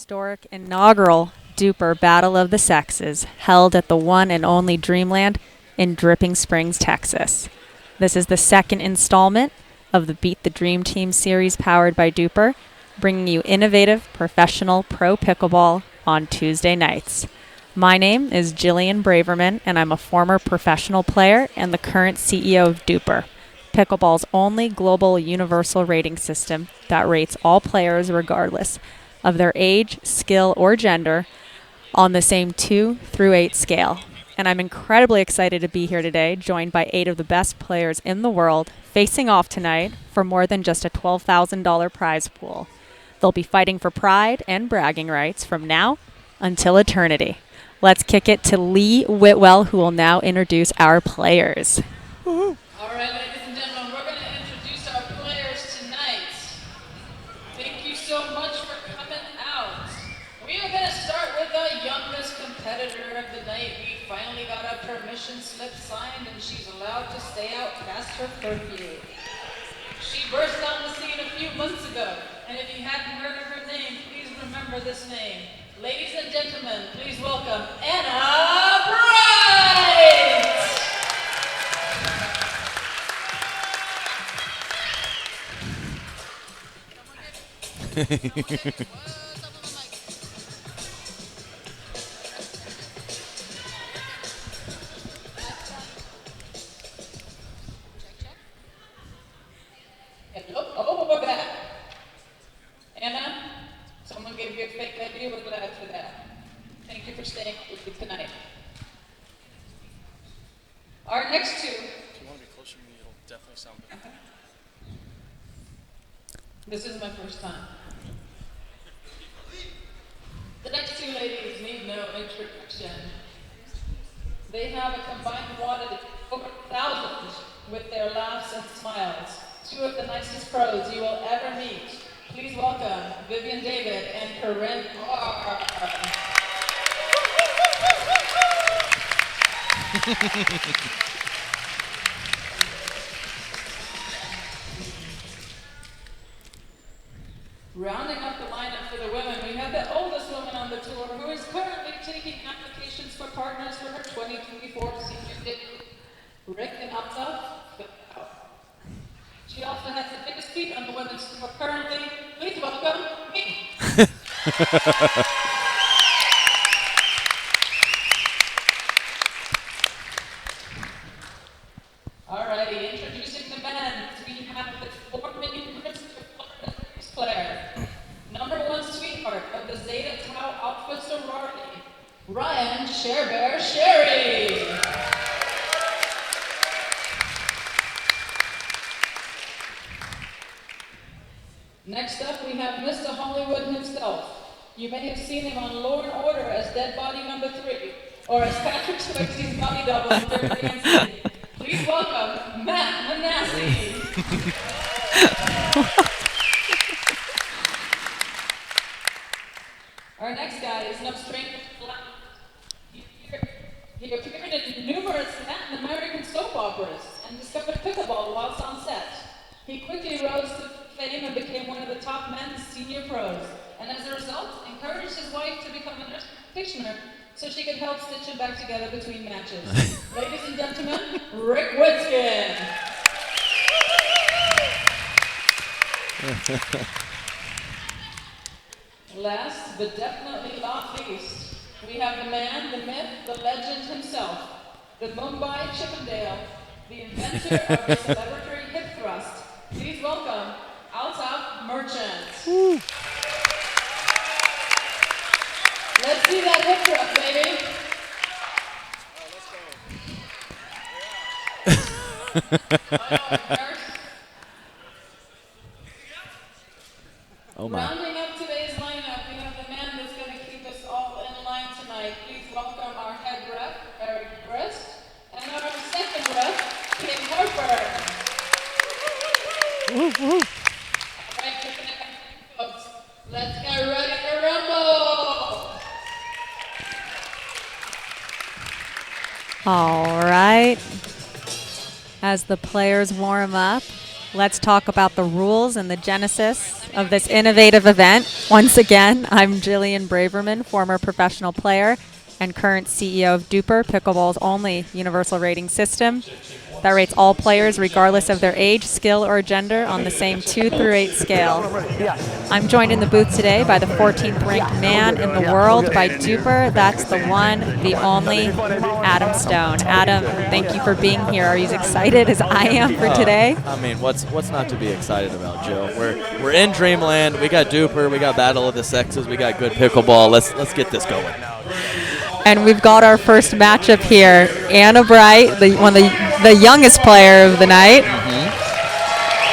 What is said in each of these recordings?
historic inaugural DUPR Battle of the Sexes held at the one and only Dreamland in Dripping Springs, Texas. This is the second installment of the Beat the Dream Team series powered by DUPR, bringing you innovative professional pro pickleball on Tuesday nights. My name is Jillian Braverman, and I'm a former professional player and the current CEO of DUPR, pickleball's only global universal rating system that rates all players regardless of their age, skill, or gender on the same 2 through 8 scale. And I'm incredibly excited to be here today, joined by 8 of the best players in the world, facing off tonight for more than just a $12,000 prize pool. They'll be fighting for pride and bragging rights from now until eternity. Let's kick it to Lee Whitwell, who will now introduce our players. All right, ladies and gentlemen, we're going to introduce our players tonight. Thank you so much for coming out. We are going to start with the youngest competitor of the night. We finally got a permission slip signed, and she's allowed to stay out past her curfew. She burst on the scene a few months ago, and if you hadn't heard of her name, please remember this name. Ladies and gentlemen, please welcome Anna Bright! Oh, look at that. Anna, someone gave you a fake ID. We're glad for that. Thank you for staying with me tonight. Our next two. If you want to be closer to me, it'll definitely sound better. Okay. This is my first time. The next two ladies need no introduction. They have a combined quantity of over 1,000 with their laughs and smiles. 2 of the nicest pros you will ever meet. Please welcome Vivienne David and Corinne Carr. Rounding up the lineup for the women, we have the oldest woman on the tour who is currently taking applications for partners for her 2024 senior debut. Rick and Altoff. She also has the biggest feet on the women's tour currently. Please welcome me. Alrighty, introducing the men. We have the 4 million player, number 1 sweetheart of the Zeta Tau Alpha sorority, Ryan Sharebear Sherry. Next up, we have Mr. Hollywood himself. You may have seen him on Law & Order as Dead Body Number 3, or as Patrick Swayze's body double in Dirty Dancing. Please welcome Matt Manassey. Our next guy is no stranger to Latin. He appeared in numerous Latin American soap operas and discovered pickleball whilst on set. He quickly rose to fame and became one of the top men's senior pros, and as a result, encouraged his wife to become a nurse practitioner so she could help stitch him back together between matches. Ladies and gentlemen, Rick Whitskin. Last, but definitely not least, we have the man, the myth, the legend himself, the Mumbai Chippendale, the inventor of the celebratory hip thrust. Please welcome Altoff Merchant. Woo. Let's see that hip thrust, baby. Oh my. Rounding up today's lineup, we have the man that's going to keep us all in line tonight. Please welcome our head ref, Eric Brist, and our second ref, Kim Harper. Woo, woo. All right, folks, let's get ready to rumble. All right. As the players warm up, Let's talk about the rules and the genesis of this innovative event. Once again, I'm Jillian Braverman, former professional player and current CEO of DUPR, pickleball's only universal rating system that rates all players regardless of their age, skill, or gender on the same 2 through 8 scale. I'm joined in the booth today by the 14th ranked man in the world by DUPR. That's the one, the only, Adam Stone. Adam, thank you for being here. Are you as excited as I am for today? I mean, what's not to be excited about, Jill? We're in dreamland. We got DUPR. We got Battle of the Sexes. We got good pickleball. Let's get this going. And we've got our first matchup here. Anna Bright, one of the youngest player of the night,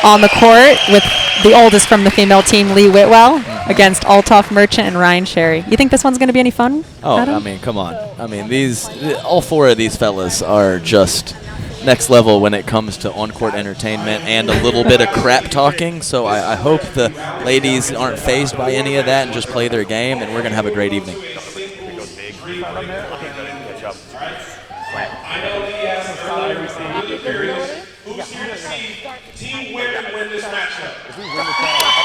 on the court with the oldest from the female team, Lee Whitwell, against Altoff Merchant and Ryan Sherry. You think this one's going to be any fun? Oh, Adam? I mean, come on. I mean, all 4 of these fellas are just next level when it comes to on-court entertainment and a little bit of crap talking. So I hope the ladies aren't fazed by any of that and just play their game, and we're going to have a great evening.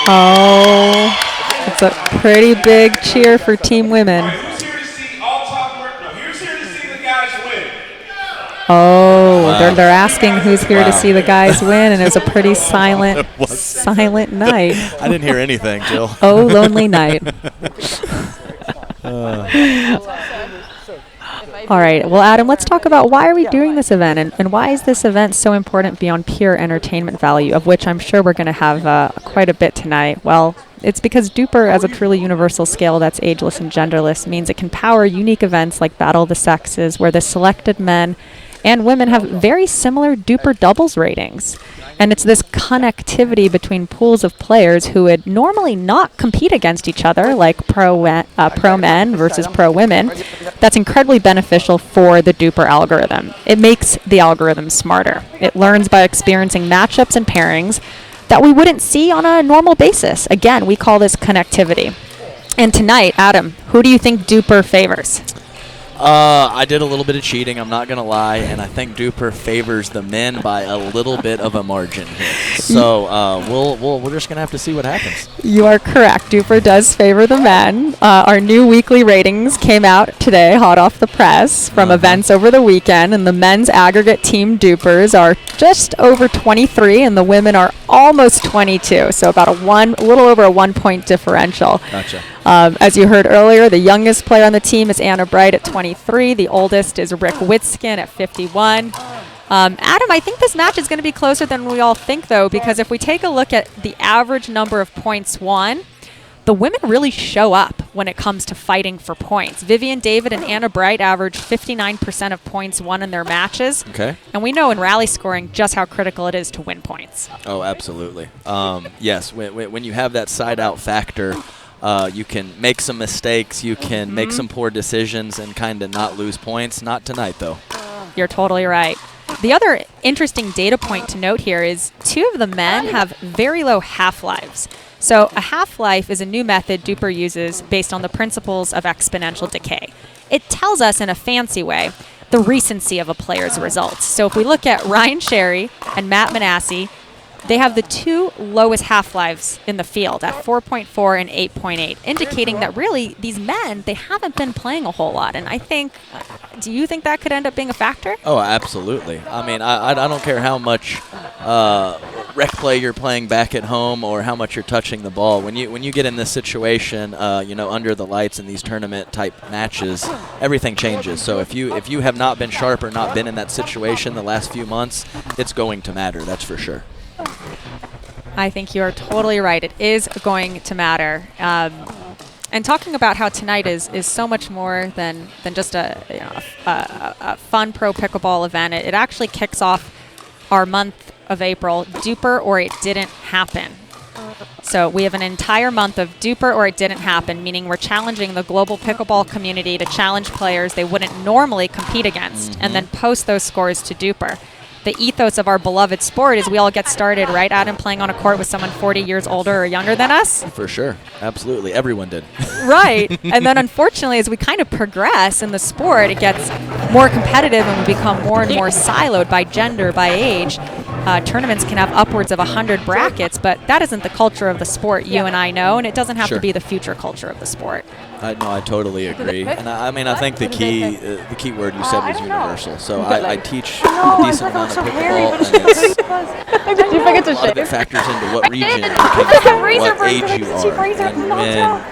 Oh, it's a pretty big cheer for Team Women. Oh, they're asking who's here to see the guys win, and it was a pretty silent night. I didn't hear anything, Jill. Oh, lonely night. All right. Well, Adam, let's talk about why are we doing this event, and why is this event so important beyond pure entertainment value, of which I'm sure we're going to have quite a bit tonight. Well, it's because DUPR, as a truly universal scale that's ageless and genderless, means it can power unique events like Battle of the Sexes, where the selected men and women have very similar DUPR doubles ratings. And it's this connectivity between pools of players who would normally not compete against each other, like pro men versus pro women, that's incredibly beneficial for the DUPR algorithm. It makes the algorithm smarter. It learns by experiencing matchups and pairings that we wouldn't see on a normal basis. Again, we call this connectivity. And tonight, Adam, who do you think DUPR favors? I did a little bit of cheating, I'm not going to lie, and I think DUPR favors the men by a little bit of a margin here. So we're just going to have to see what happens. You are correct. DUPR does favor the men. Our new weekly ratings came out today, hot off the press, from events over the weekend, and the men's aggregate team DUPRs are just over 23, and the women are almost 22, so about a little over a 1-point differential. Gotcha. As you heard earlier, the youngest player on the team is Anna Bright at 23. The oldest is Rick Whitskin at 51. Adam, I think this match is going to be closer than we all think, though, because if we take a look at the average number of points won, the women really show up when it comes to fighting for points. Vivienne David and Anna Bright average 59% of points won in their matches. Okay. And we know in rally scoring just how critical it is to win points. Oh, absolutely. Yes, when you have that side-out factor, you can make some mistakes, you can make some poor decisions and kind of not lose points. Not tonight, though. You're totally right. The other interesting data point to note here is 2 of the men have very low half-lives. So a half-life is a new method DUPR uses based on the principles of exponential decay. It tells us in a fancy way the recency of a player's results. So if we look at Ryan Sherry and Matt Manassey, they have the 2 lowest half-lives in the field at 4.4 and 8.8, indicating that really these men, they haven't been playing a whole lot. And I think, do you think that could end up being a factor? Oh, absolutely. I mean, I don't care how much rec play you're playing back at home or how much you're touching the ball. When you get in this situation, under the lights in these tournament-type matches, everything changes. So if you have not been sharp or not been in that situation the last few months, it's going to matter, that's for sure. I think you are totally right. It is going to matter. And talking about how tonight is so much more than just a fun pro pickleball event. It actually kicks off our month of April, DUPR or It Didn't Happen. So we have an entire month of DUPR or It Didn't Happen, meaning we're challenging the global pickleball community to challenge players they wouldn't normally compete against and then post those scores to DUPR. The ethos of our beloved sport is we all get started, right, Adam, playing on a court with someone 40 years older or younger than us? For sure. Absolutely. Everyone did. Right. And then unfortunately, as we kind of progress in the sport, it gets more competitive and we become more and more siloed by gender, by age. tournaments can have upwards of 100 brackets, but that isn't the culture of the sport you and I know, and it doesn't have to be the future culture of the sport. I totally agree, and I mean I think the key word you said was universal. So I teach a decent amount of pickleball, and a lot of it factors into what region you came from, what age you are, and when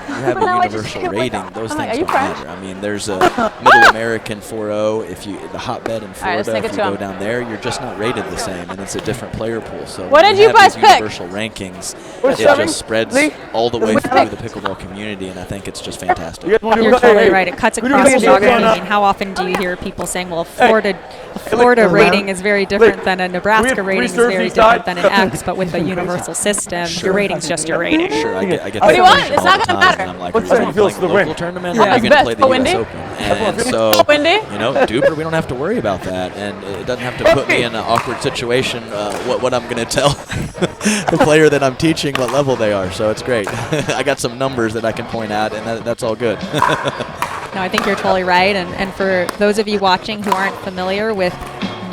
you have a universal rating, those things don't matter. I mean, there's a Middle American 4.0. If you the hotbed in Florida, if you go down there, you're just not rated the same, and it's a different player pool. So when you have these universal rankings, it just spreads all the way through the pickleball community, and I think it's just fantastic. You're totally right. It cuts across geography. I mean, how often do you hear people saying, well, a Florida rating is very different than a Nebraska rating is very different than an X, but with a universal system, your rating's just your rating. Sure, I get What do you want? It's not going to matter. I'm like, are you going to play the local tournament, or are you going to play the U.S. Open? And so, you know, DUPR, we don't have to worry about that, and it doesn't have to put me in an awkward situation what I'm going to tell the player that I'm teaching what level they are, so it's great. I got some numbers that I can point out, and that's all good. No, I think you're totally right. And for those of you watching who aren't familiar with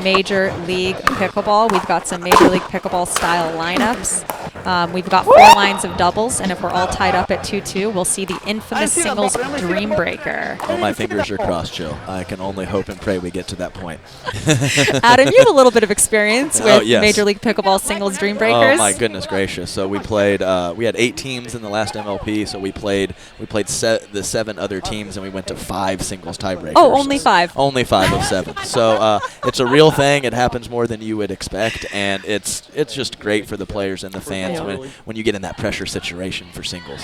Major League Pickleball, we've got some Major League Pickleball style lineups. We've got 4 lines of doubles, and if we're all tied up at 2-2, we'll see the infamous singles Dream Breaker. Oh, my fingers are crossed, Jill. I can only hope and pray we get to that point. Adam, you have a little bit of experience with Major League Pickleball singles Dream Breakers. Oh my goodness gracious! So we played. We had 8 teams in the last MLP. So we played the 7 other teams, and we went to 5 singles tiebreakers. Oh, only 5. Only 5 of 7. So it's a real thing. It happens more than you would expect, and it's just great for the players and the fans when you get in that pressure situation for singles.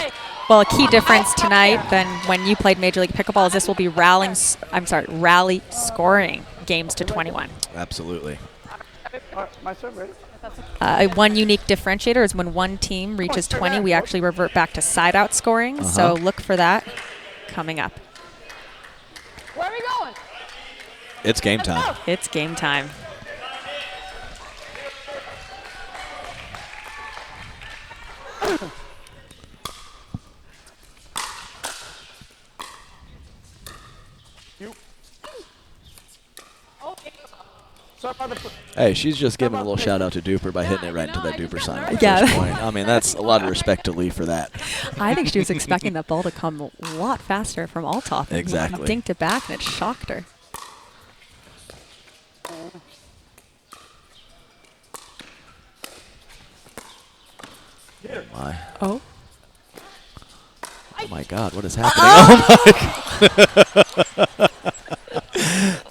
Well, a key difference tonight than when you played Major League Pickleball is this will be rally scoring games to 21. Absolutely. One unique differentiator is when one team reaches 20, we actually revert back to side-out scoring. So look for that coming up. Where are we going? It's game time. It's game time. Hey, she's just giving a little shout out to DUPR by hitting it right into that DUPR sign at the Yeah. first point. I mean, that's a lot of respect to Lee for that. I think she was expecting that ball to come a lot faster from Altoff. Exactly. Dinked it back, and it shocked her. My. Oh. Oh my God, what is happening? Oh my.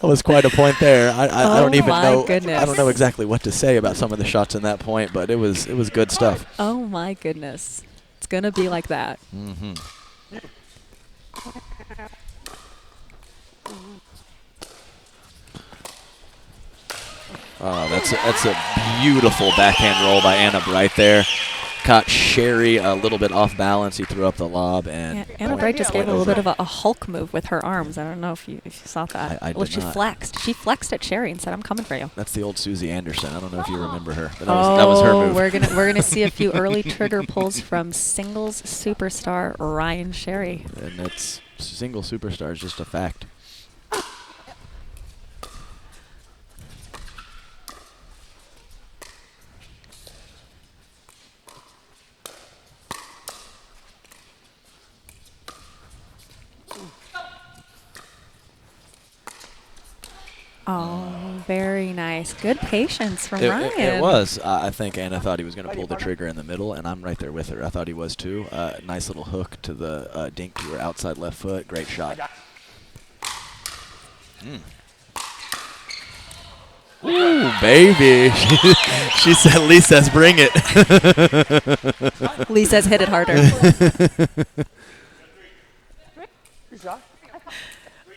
That was quite a point there. I don't even know. Goodness. I don't know exactly what to say about some of the shots in that point, but it was good stuff. Oh my goodness. It's gonna be like that. Mm-hmm. Oh, that's a beautiful backhand roll by Anna Bright there. Caught Sherry a little bit off balance. He threw up the lob, and Anna Bright just gave a little bit of a Hulk move with her arms. I don't know if you saw that. I well, did she not. flexed. She flexed at Sherry and said, "I'm coming for you." That's the old Susie Anderson. I don't know if you remember her, but that was her move. we're gonna see a few early trigger pulls from singles superstar Ryan Sherry. And it's single superstar is just a fact. Oh, very nice. Good patience from Ryan. It was. I think Anna thought he was going to pull the trigger in the middle, and I'm right there with her. I thought he was too. Nice little hook to the dink to her outside left foot. Great shot. Ooh, baby. She said, Lee says, bring it. Lee says, hit it harder.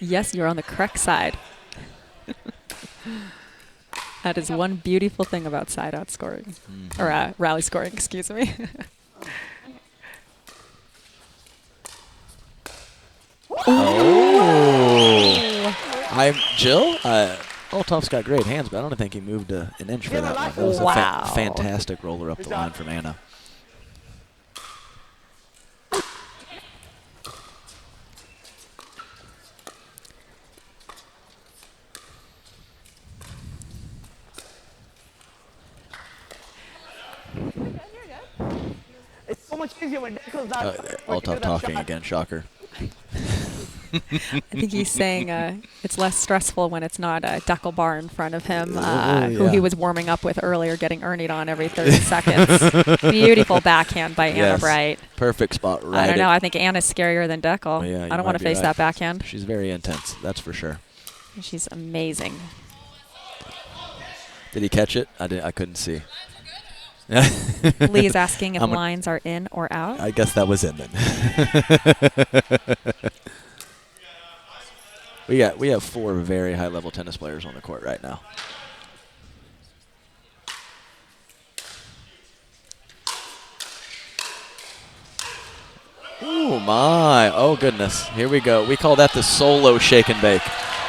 Yes, you're on the correct side. That is one beautiful thing about side-out scoring, or rally scoring, excuse me. Oh. Jill, Altoff's got great hands, but I don't think he moved an inch for that one. That was a fantastic roller up the line from Anna. Altoff talking again, shocker. I think he's saying it's less stressful when it's not Deckel Bar in front of him, who he was warming up with earlier, getting Ernied on every 30 seconds. Beautiful backhand by Anna Bright. Perfect spot right. I don't know. I think Anna's scarier than Deckel. Yeah, I don't want to face that backhand. She's very intense, that's for sure. She's amazing. Did he catch it? I couldn't see. Lee is asking if lines are in or out. I guess that was in then. We have 4 very high-level tennis players on the court right now. Oh my! Oh goodness! Here we go. We call that the solo shake and bake.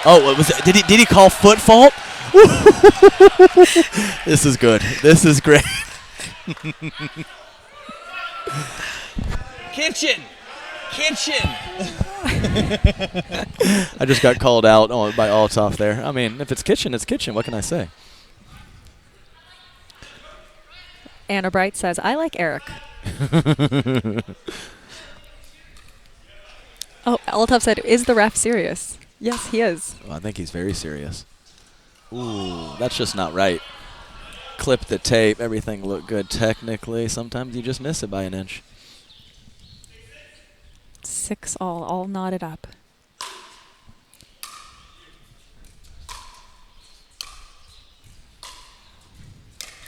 Oh, what was it? Did he call foot fault? This is good. This is great. Kitchen. I just got called out by Altoff there. I mean, if it's kitchen, it's kitchen. What can I say? Anna Bright says, I like Eric. Oh, Altoff said, is the ref serious? Yes, he is. Well, I think he's very serious. Ooh, that's just not right. Clip the tape. Everything looked good technically. Sometimes you just miss it by an inch. 6 all knotted up.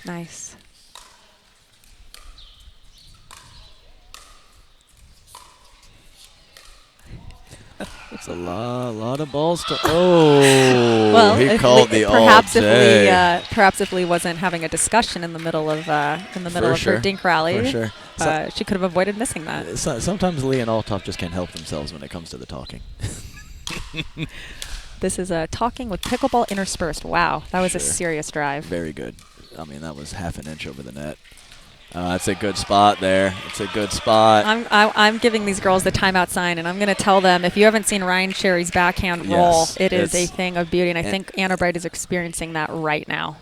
Nice. It's a lot of balls to. Oh, well, he called the all day. Perhaps if Lee wasn't having a discussion in the middle of her dink rally, for sure. She could have avoided missing that. Sometimes Lee and Altoff just can't help themselves when it comes to the talking. This is talking with pickleball interspersed. Wow, that was a serious drive. Very good. I mean, that was half an inch over the net. That's a good spot there. It's a good spot. I'm giving these girls the timeout sign, and I'm going to tell them, if you haven't seen Ryan Sherry's backhand roll, it is a thing of beauty, and I think Anna Bright is experiencing that right now.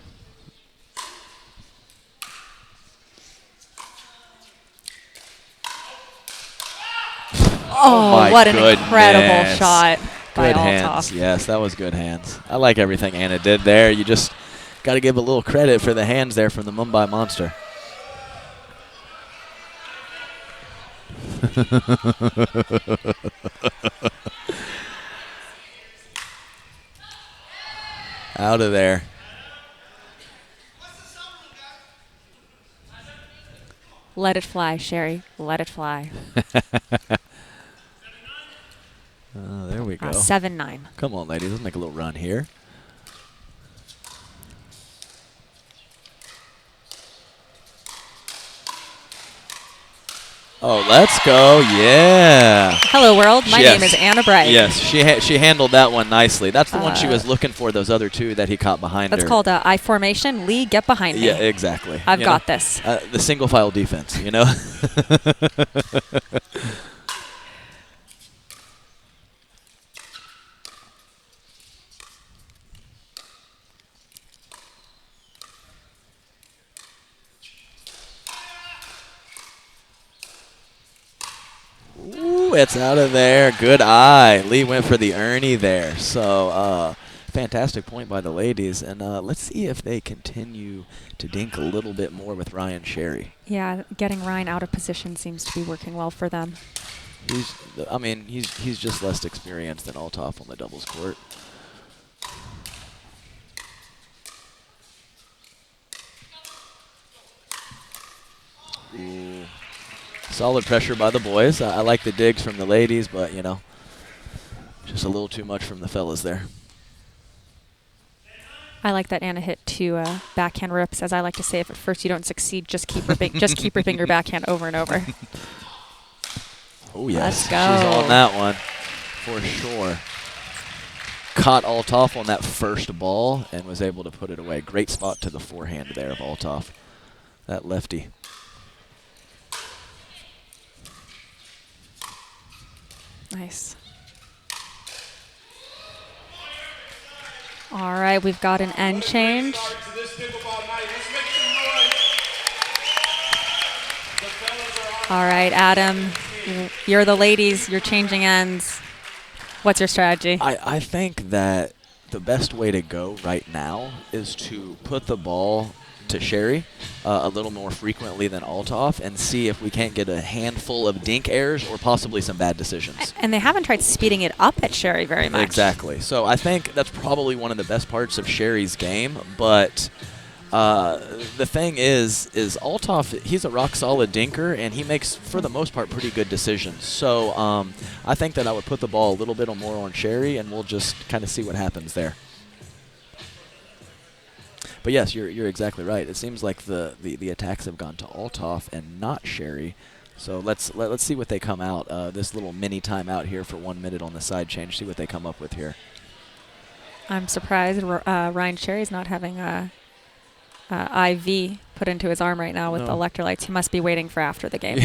Oh, what an incredible shot by Good hands. Altoff. Yes, that was good hands. I like everything Anna did there. You just got to give a little credit for the hands there from the Mumbai Monster. Out of there. Let it fly, Sherry. Let it fly. There we go. 7-9. Come on, ladies. Let's make a little run here. Oh, let's go. Yeah. Hello, world. My name is Anna Bright. Yes, she handled that one nicely. That's the one she was looking for, those other 2 that he caught behind her. That's called I formation. Lee, get behind me. Yeah, exactly. I've got this. The single file defense, you know? Ooh, it's out of there. Good eye. Lee went for the Ernie there. So, fantastic point by the ladies. And let's see if they continue to dink a little bit more with Ryan Sherry. Yeah, getting Ryan out of position seems to be working well for them. He's just less experienced than Altoff on the doubles court. Ooh. Solid pressure by the boys. I like the digs from the ladies, but, you know, just a little too much from the fellas there. I like that Anna hit 2 backhand rips. As I like to say, if at first you don't succeed, just keep ripping your backhand over and over. Oh, yes. Let's go. She's on that one for sure. Caught Altoff on that first ball and was able to put it away. Great spot to the forehand there of Altoff. That lefty. Nice. All right, we've got an end change. All right, Adam, you're the ladies. You're changing ends. What's your strategy? I think that the best way to go right now is to put the ball to Sherry a little more frequently than Altoff and see if we can't get a handful of dink errors or possibly some bad decisions. And they haven't tried speeding it up at Sherry very much. Exactly. So I think that's probably one of the best parts of Sherry's game, but the thing is Altoff, he's a rock-solid dinker, and he makes, for the most part, pretty good decisions. So I think that I would put the ball a little bit more on Sherry, and we'll just kind of see what happens there. But yes, you're exactly right. It seems like the attacks have gone to Altoff and not Sherry. So let's see what they come out. This little mini timeout here for 1 minute on the side change. See what they come up with here. I'm surprised Ryan Sherry's not having a IV put into his arm right now with electrolytes. He must be waiting for after the game.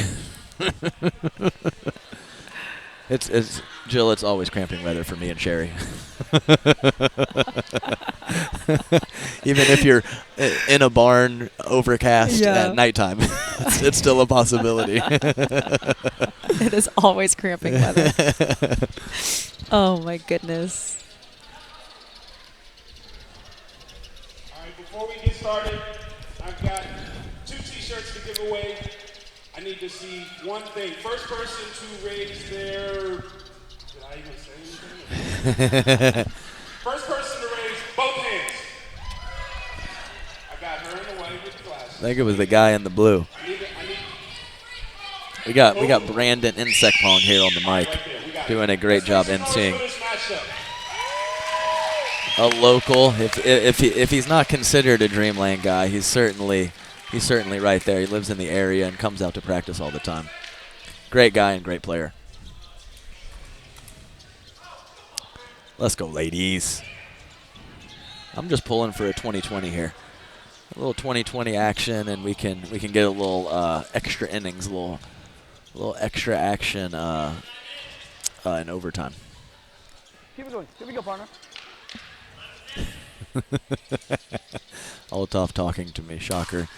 It's Jill, it's always cramping weather for me and Sherry. Even if you're in a barn overcast at nighttime, it's still a possibility. It is always cramping weather. Oh my goodness. All right, before we get started, I've got 2 t-shirts to give away. I need to see one thing. First person to raise their, did I even say anything? First person to raise both hands. I got her in the way with the glasses. I think it was the guy in the blue. We got Brandon Insect Pong here on the mic, doing a great job emceeing. A local, if he's not considered a Dreamland guy, he's certainly right there. He lives in the area and comes out to practice all the time. Great guy and great player. Let's go, ladies. I'm just pulling for a 20-20 here. A little 20-20 action, and we can get a little extra innings, a little extra action in overtime. Keep it going. Here we go, partner. Altoff talking to me. Shocker.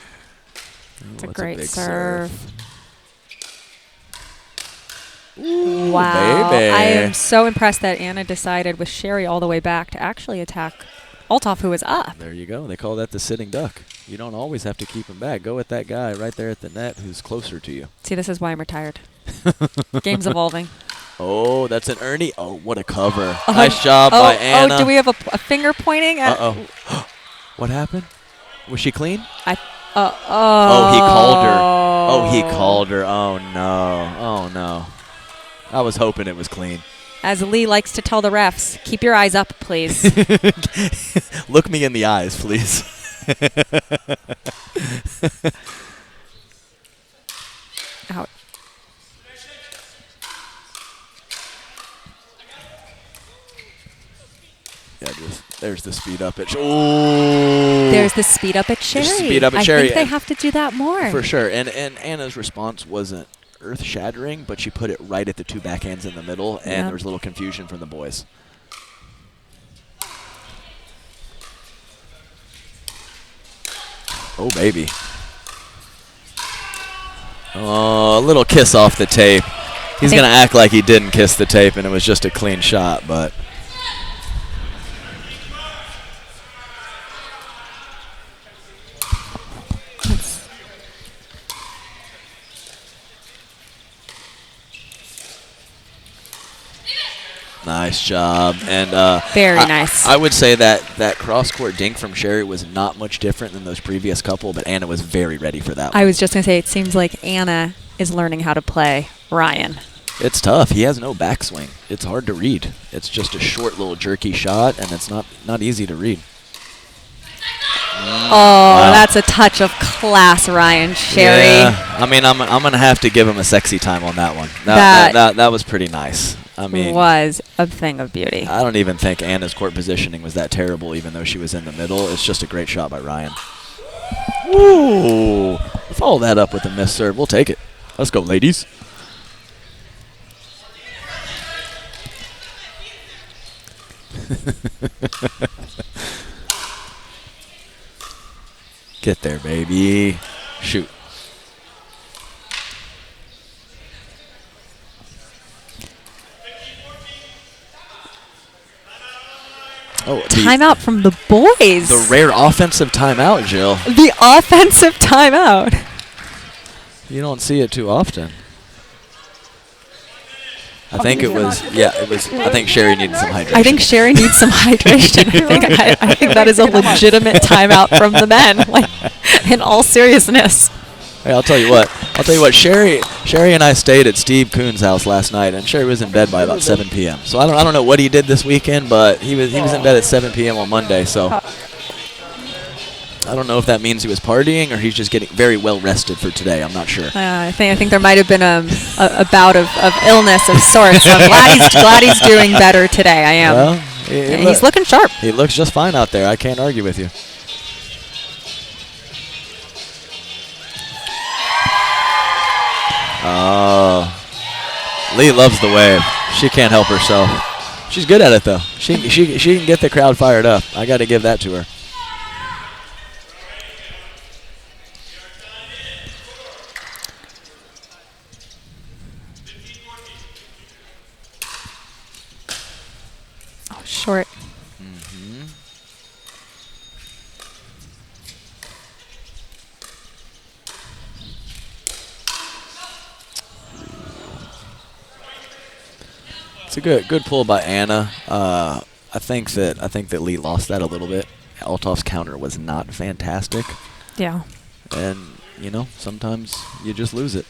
It's Oh, a great big serve. Ooh, Wow. baby. I am so impressed that Anna decided with Sherry all the way back to actually attack Altoff, who was up. There you go. They call that the sitting duck. You don't always have to keep him back. Go with that guy right there at the net who's closer to you. See, this is why I'm retired. Game's evolving. Oh, that's an Ernie. Oh, what a cover. Nice job by Anna. Oh, do we have a finger pointing? Uh-oh. What happened? Was she clean? Oh, he called her. Oh, he called her. Oh, no. Oh, no. I was hoping it was clean. As Lee likes to tell the refs, keep your eyes up, please. Look me in the eyes, please. Out. Yeah, there's the speed up at Ooh. There's the speed up at Sherry. Speed up at I Sherry. think they have to do that more. For sure. And Anna's response wasn't earth-shattering, but she put it right at the 2 backhands in the middle, and there was a little confusion from the boys. Oh, baby. Oh, a little kiss off the tape. He's going to act like he didn't kiss the tape and it was just a clean shot, but... Nice job. And very nice. I would say that cross-court dink from Sherry was not much different than those previous couple, but Anna was very ready for that one. I was just going to say, it seems like Anna is learning how to play Ryan. It's tough. He has no backswing. It's hard to read. It's just a short little jerky shot, and it's not easy to read. Oh, wow. That's a touch of class, Ryan Sherry. Yeah, I mean, I'm gonna have to give him a sexy time on that one. That was pretty nice. I mean, was a thing of beauty. I don't even think Anna's court positioning was that terrible, even though she was in the middle. It's just a great shot by Ryan. Ooh, follow that up with a missed serve. We'll take it. Let's go, ladies. Get there, baby. Shoot. Oh, timeout from the boys. The rare offensive timeout, Jill. The offensive timeout. You don't see it too often. I think it was. I think Sherry needed some hydration. I think Sherry needs some hydration. I think that is a legitimate timeout from the men. Like, in all seriousness. Hey, I'll tell you what. Sherry and I stayed at Steve Kuhn's house last night, and Sherry was in bed by about 7 p.m. So I don't know what he did this weekend, but he was in bed at 7 p.m. on Monday. So I don't know if that means he was partying or he's just getting very well rested for today. I'm not sure. I think there might have been a bout of illness of sorts. So I'm glad he's doing better today. I am. Well, he's looking sharp. He looks just fine out there. I can't argue with you. Oh, Lee loves the wave. She can't help herself. She's good at it though. She can get the crowd fired up. I got to give that to her. Oh, short. It's a good pull by Anna. I think that Lee lost that a little bit. Altoff's counter was not fantastic. Yeah. And sometimes you just lose it.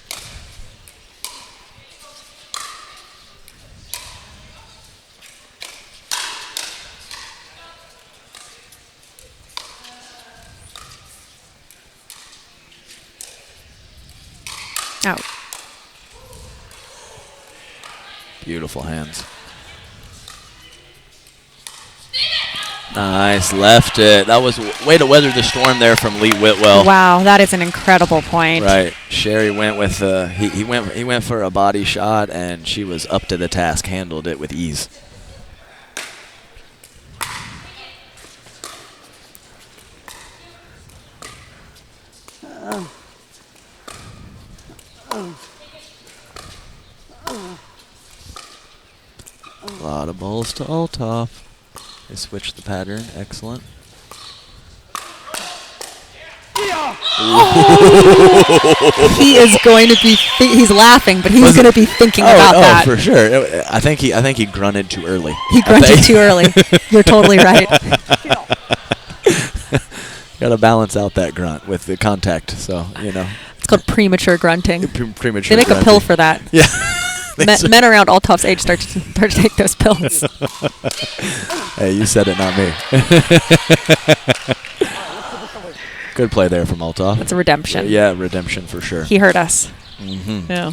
Out. Beautiful hands. Nice, left it. That was way to weather the storm there from Lee Whitwell. Wow, that is an incredible point. Right. Sherry went with he went for a body shot, and she was up to the task, handled it with ease. A lot of balls to Altoff. They switched the pattern. Excellent. He is going to be. He's laughing, but he's going to be thinking about that. Oh, for sure. I think he grunted too early. He grunted too early. You're totally right. Got to balance out that grunt with the contact. So It's called premature grunting. Premature. They make a pill for that. Yeah. Men around Altoff's age start to take those pills. Hey, you said it, not me. Good play there from Altoff. It's a redemption. Yeah, redemption for sure. He hurt us. Mm-hmm. Yeah.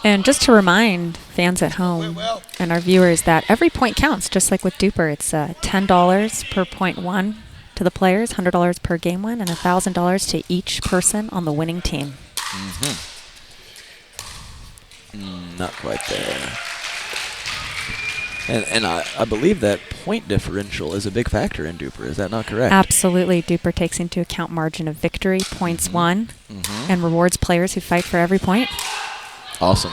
And just to remind fans at home and our viewers that every point counts, just like with DUPR. It's $10 per point won to the players, $100 per game win, and $1,000 to each person on the winning team. Not quite there. And I believe that point differential is a big factor in DUPR. Is that not correct? Absolutely. DUPR takes into account margin of victory, points won, and rewards players who fight for every point. Awesome.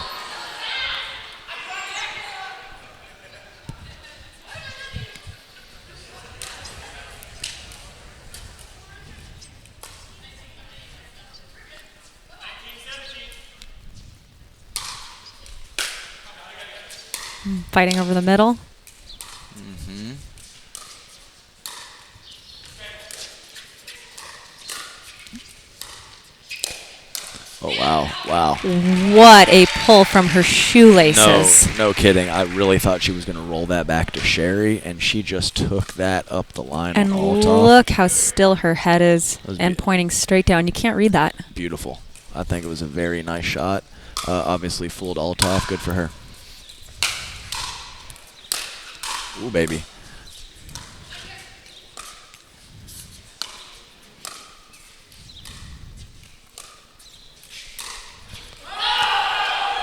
Fighting over the middle. Oh, wow. Wow. What a pull from her shoelaces. No kidding. I really thought she was going to roll that back to Sherry, and she just took that up the line And on Altoff. look how still her head is and pointing straight down. You can't read that. Beautiful. I think it was a very nice shot. Obviously fooled Altoff. Good for her. Ooh, baby.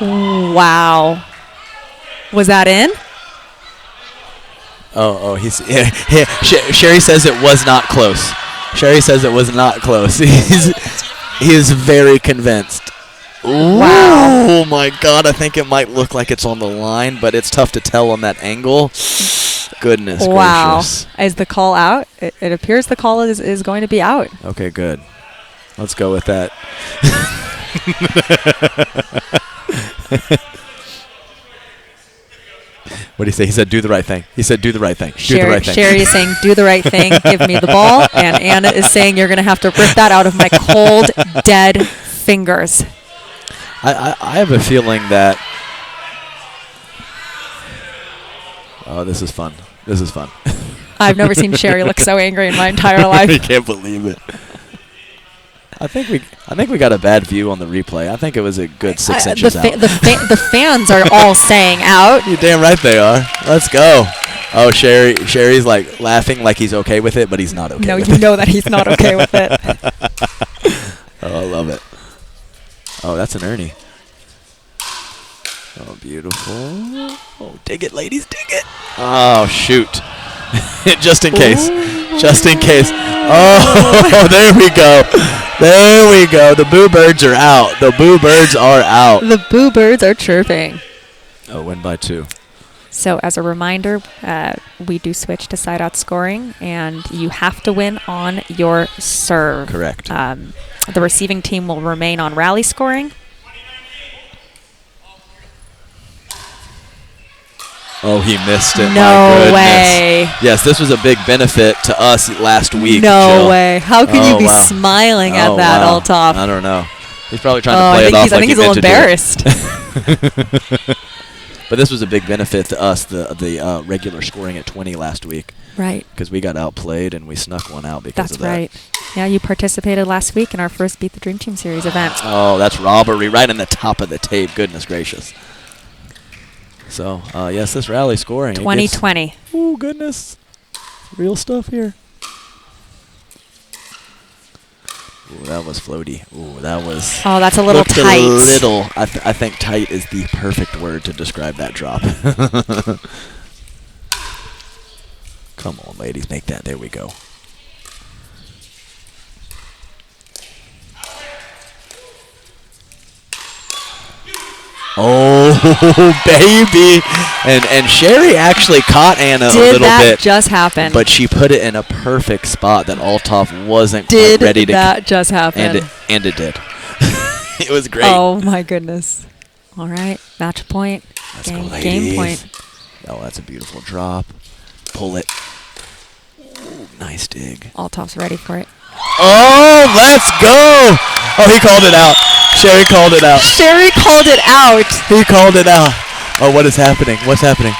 Wow. Was that in? Sherry says it was not close. Sherry says it was not close. He is very convinced. Wow. Oh, my God. I think it might look like it's on the line, but it's tough to tell on that angle. Goodness gracious. Is the call out? It appears the call is going to be out. Okay, good. Let's go with that. What did he say? He said, do the right thing. He said, do the right thing. Do the right thing. Sherry is saying, do the right thing. Give me the ball. And Anna is saying, you're going to have to rip that out of my cold, dead fingers. I have a feeling that... Oh, this is fun. This is fun. I've never seen Sherry look so angry in my entire life. I can't believe it. I think we got a bad view on the replay. I think it was a good 6 inches out. The fans are all saying out. You're damn right they are. Let's go. Oh, Sherry's like laughing like he's okay with it, but he's not okay. No, with you it. know that he's not okay with it. Oh, I love it. Oh, that's an Ernie. Oh, beautiful. Oh, dig it, ladies, dig it. Oh, shoot. Just in case. Ooh. Just in case. Oh, there we go. There we go. The Boo Birds are out. The Boo Birds are out. The Boo Birds are chirping. Oh, win by 2. So as a reminder, we do switch to side-out scoring, and you have to win on your serve. Correct. The receiving team will remain on rally scoring. Oh, he missed it. No My goodness. way. Yes, this was a big benefit to us last week. No Jill. way. How can you be wow. smiling at that, wow. Altoff? I don't know. He's probably trying to play it off I like think he he's a meant little to do it. embarrassed. But this was a big benefit to us, the regular scoring at 20 last week. Right. Because we got outplayed and we snuck one out because That's of that. right. Yeah, you participated last week in our first Beat the Dream Team Series event. Oh, that's robbery right in the top of the tape. Goodness gracious. So, yes, this rally scoring. 2020. Oh, goodness. Real stuff here. Ooh, that was floaty. Ooh, that was... Oh, that's a little looked tight. A little. I think tight is the perfect word to describe that drop. Come on, ladies. Make that. There we go. Oh, baby. And Sherry actually caught Anna a little bit. Did that just happen? But she put it in a perfect spot that Altoff wasn't Did quite ready to. Did that just happen? And it did. It was great. Oh, my goodness. All right. Match point. Let's go, Game ladies. point. Oh, that's a beautiful drop. Pull it. Ooh, nice dig. Altoff's ready for it. Oh, let's go. Oh, he called it out. Sherry called it out. Sherry called it out. He called it out. Oh, what is happening? What's happening?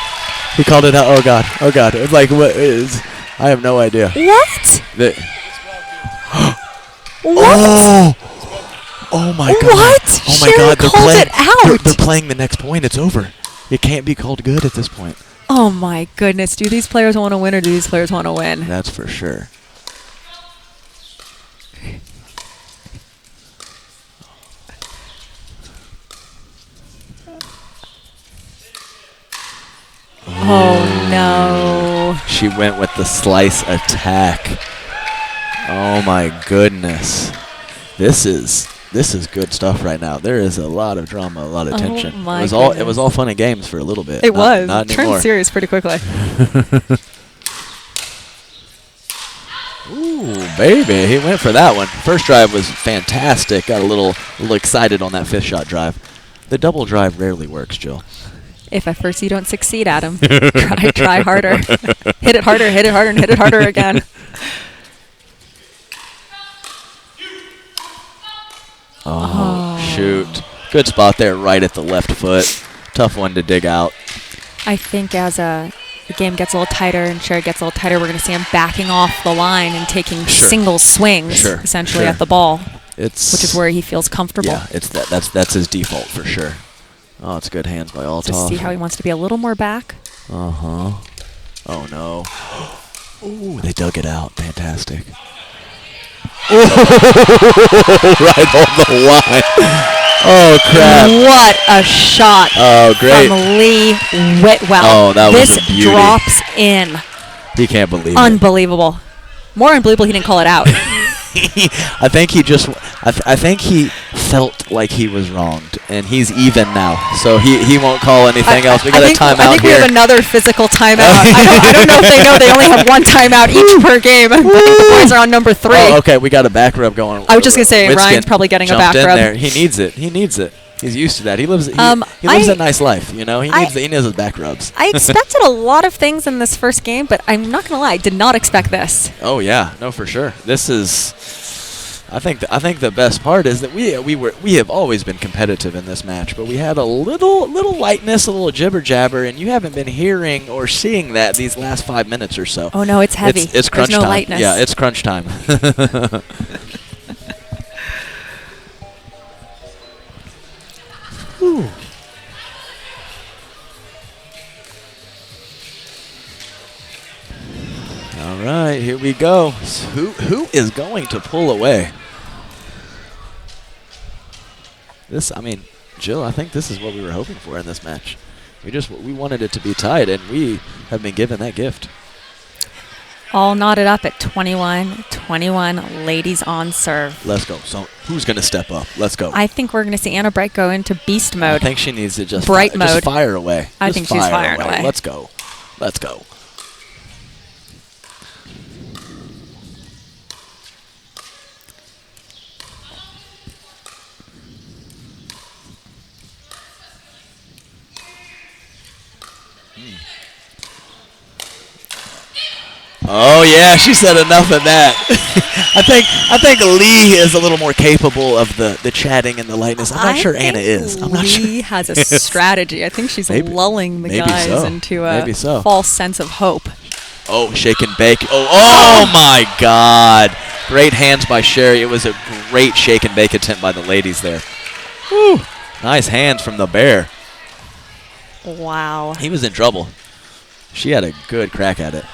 He called it out. Oh, God. Oh, God. It's like, what is... I have no idea. What? What? Oh, my God. What? Oh, my Sherry God. called it out. They're playing the next point. It's over. It can't be called good at this point. Oh, my goodness. Do these players want to win or do these players want to win? That's for sure. Oh, no. She went with the slice attack. Oh, my goodness. This is good stuff right now. There is a lot of drama, a lot of tension. My It was all fun and games for a little bit. It was. Not Turned anymore. serious pretty quickly. Ooh, baby. He went for that one. First drive was fantastic. Got a little excited on that fifth shot drive. The double drive rarely works, Jill. If at first you don't succeed, Adam, try harder. Hit it harder, and hit it harder again. Oh, shoot. Good spot there right at the left foot. Tough one to dig out. I think as the game gets a little tighter and Sherry gets a little tighter, we're going to see him backing off the line and taking single swings, essentially, at the ball, which is where he feels comfortable. Yeah, that's his default for sure. Oh, it's good hands by Altoff. Just see how he wants to be a little more back. Uh-huh. Oh, no. Ooh, they dug it out. Fantastic. Right on the line. Oh, crap. What a shot great. from Lee Whitwell. Oh, that was a This beauty. drops in. He can't believe it. Unbelievable. More unbelievable he didn't call it out. I think he just. I think he felt like he was wronged, and he's even now, so he won't call anything else. We got a timeout I think here. we have another physical timeout. I don't know if they know they only have one timeout each per game. I think the boys are on number 3. Oh, okay, we got a back rub going. I was just gonna say Whitskin Ryan's probably getting a jumped back in rub. there. He needs it. He needs it. He's used to that. He lives. He lives a nice life. You know. He needs his back rubs. I expected a lot of things in this first game, but I'm not gonna lie, I did not expect this. Oh yeah, no, for sure. This is. I think the best part is that we have always been competitive in this match, but we had a little lightness, a little jibber jabber, and you haven't been hearing or seeing that these last 5 minutes or so. Oh no, it's heavy. It's crunch There's no time. lightness. Yeah, it's crunch time. Whew. All right, here we go. So who is going to pull away? I mean, Jill, I think this is what we were hoping for in this match. We wanted it to be tight, and we have been given that gift. All knotted up at 21-21, ladies on serve. Let's go. So who's going to step up? Let's go. I think we're going to see Anna Bright go into beast mode. I think she needs to just Bright mode. Just fire away. I Just think she's firing away. Let's go. Let's go. Oh yeah, she said enough of that. I think Lee is a little more capable of the chatting and the lightness. I'm not sure Anna is. I'm not sure. Lee has a strategy. I think she's lulling the guys into a false sense of hope. Oh, shake and bake. Oh my God. Great hands by Sherry. It was a great shake and bake attempt by the ladies there. Whew. Nice hands from the bear. Wow. He was in trouble. She had a good crack at it.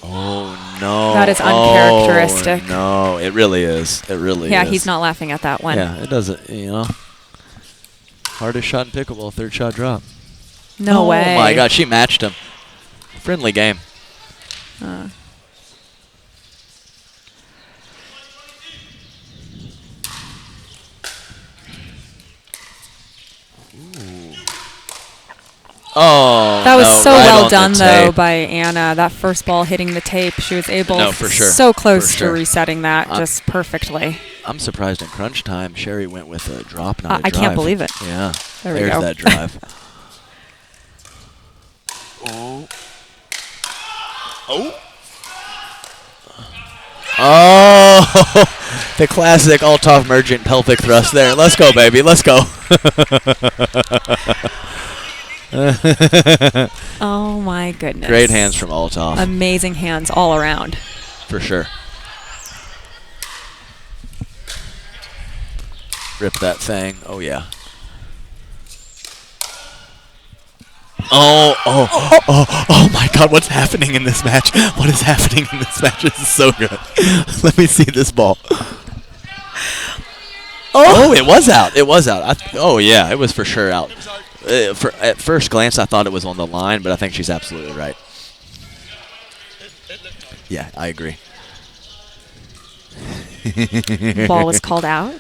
Oh, no. That is uncharacteristic. Oh, no. It really is. It really is. Yeah, he's not laughing at that one. Yeah, it doesn't, Hardest shot in pickleball, third shot drop. No way. Oh, my God. She matched him. Friendly game. Oh, that was so right well on done, the though, tape. by Anna. That first ball hitting the tape, she was able for sure. so close For sure. to resetting that just perfectly. I'm surprised in crunch time, Sherry went with a drop, not a drive. I can't believe it. Yeah. There we There's go. that drive. Oh. Oh. Oh, the classic Altoff mergent pelvic thrust there. Let's go, baby. Let's go. Oh, my goodness. Great hands from Altoff. Amazing hands all around. For sure. Rip that thing. Oh, yeah. Oh my God, what's happening in this match? What is happening in this match? This is so good. Let me see this ball. Oh, it was out. It was out. Oh, yeah, it was for sure out. At first glance, I thought it was on the line, but I think she's absolutely right. Yeah, I agree. Ball was called out.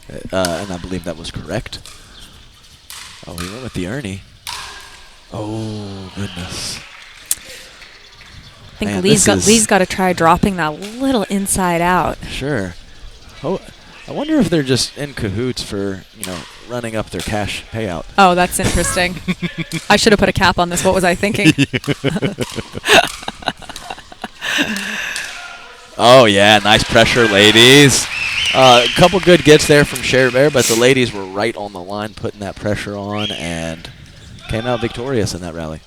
And I believe that was correct. Oh, he went with the Ernie. Oh, goodness. I think Lee's got to try dropping that little inside out. Sure. Oh, I wonder if they're just in cahoots for, running up their cash payout. Oh, that's interesting. I should have put a cap on this. What was I thinking? Oh, yeah. Nice pressure, ladies. A couple good gets there from Sherry Bear, but the ladies were right on the line putting that pressure on and came out victorious in that rally.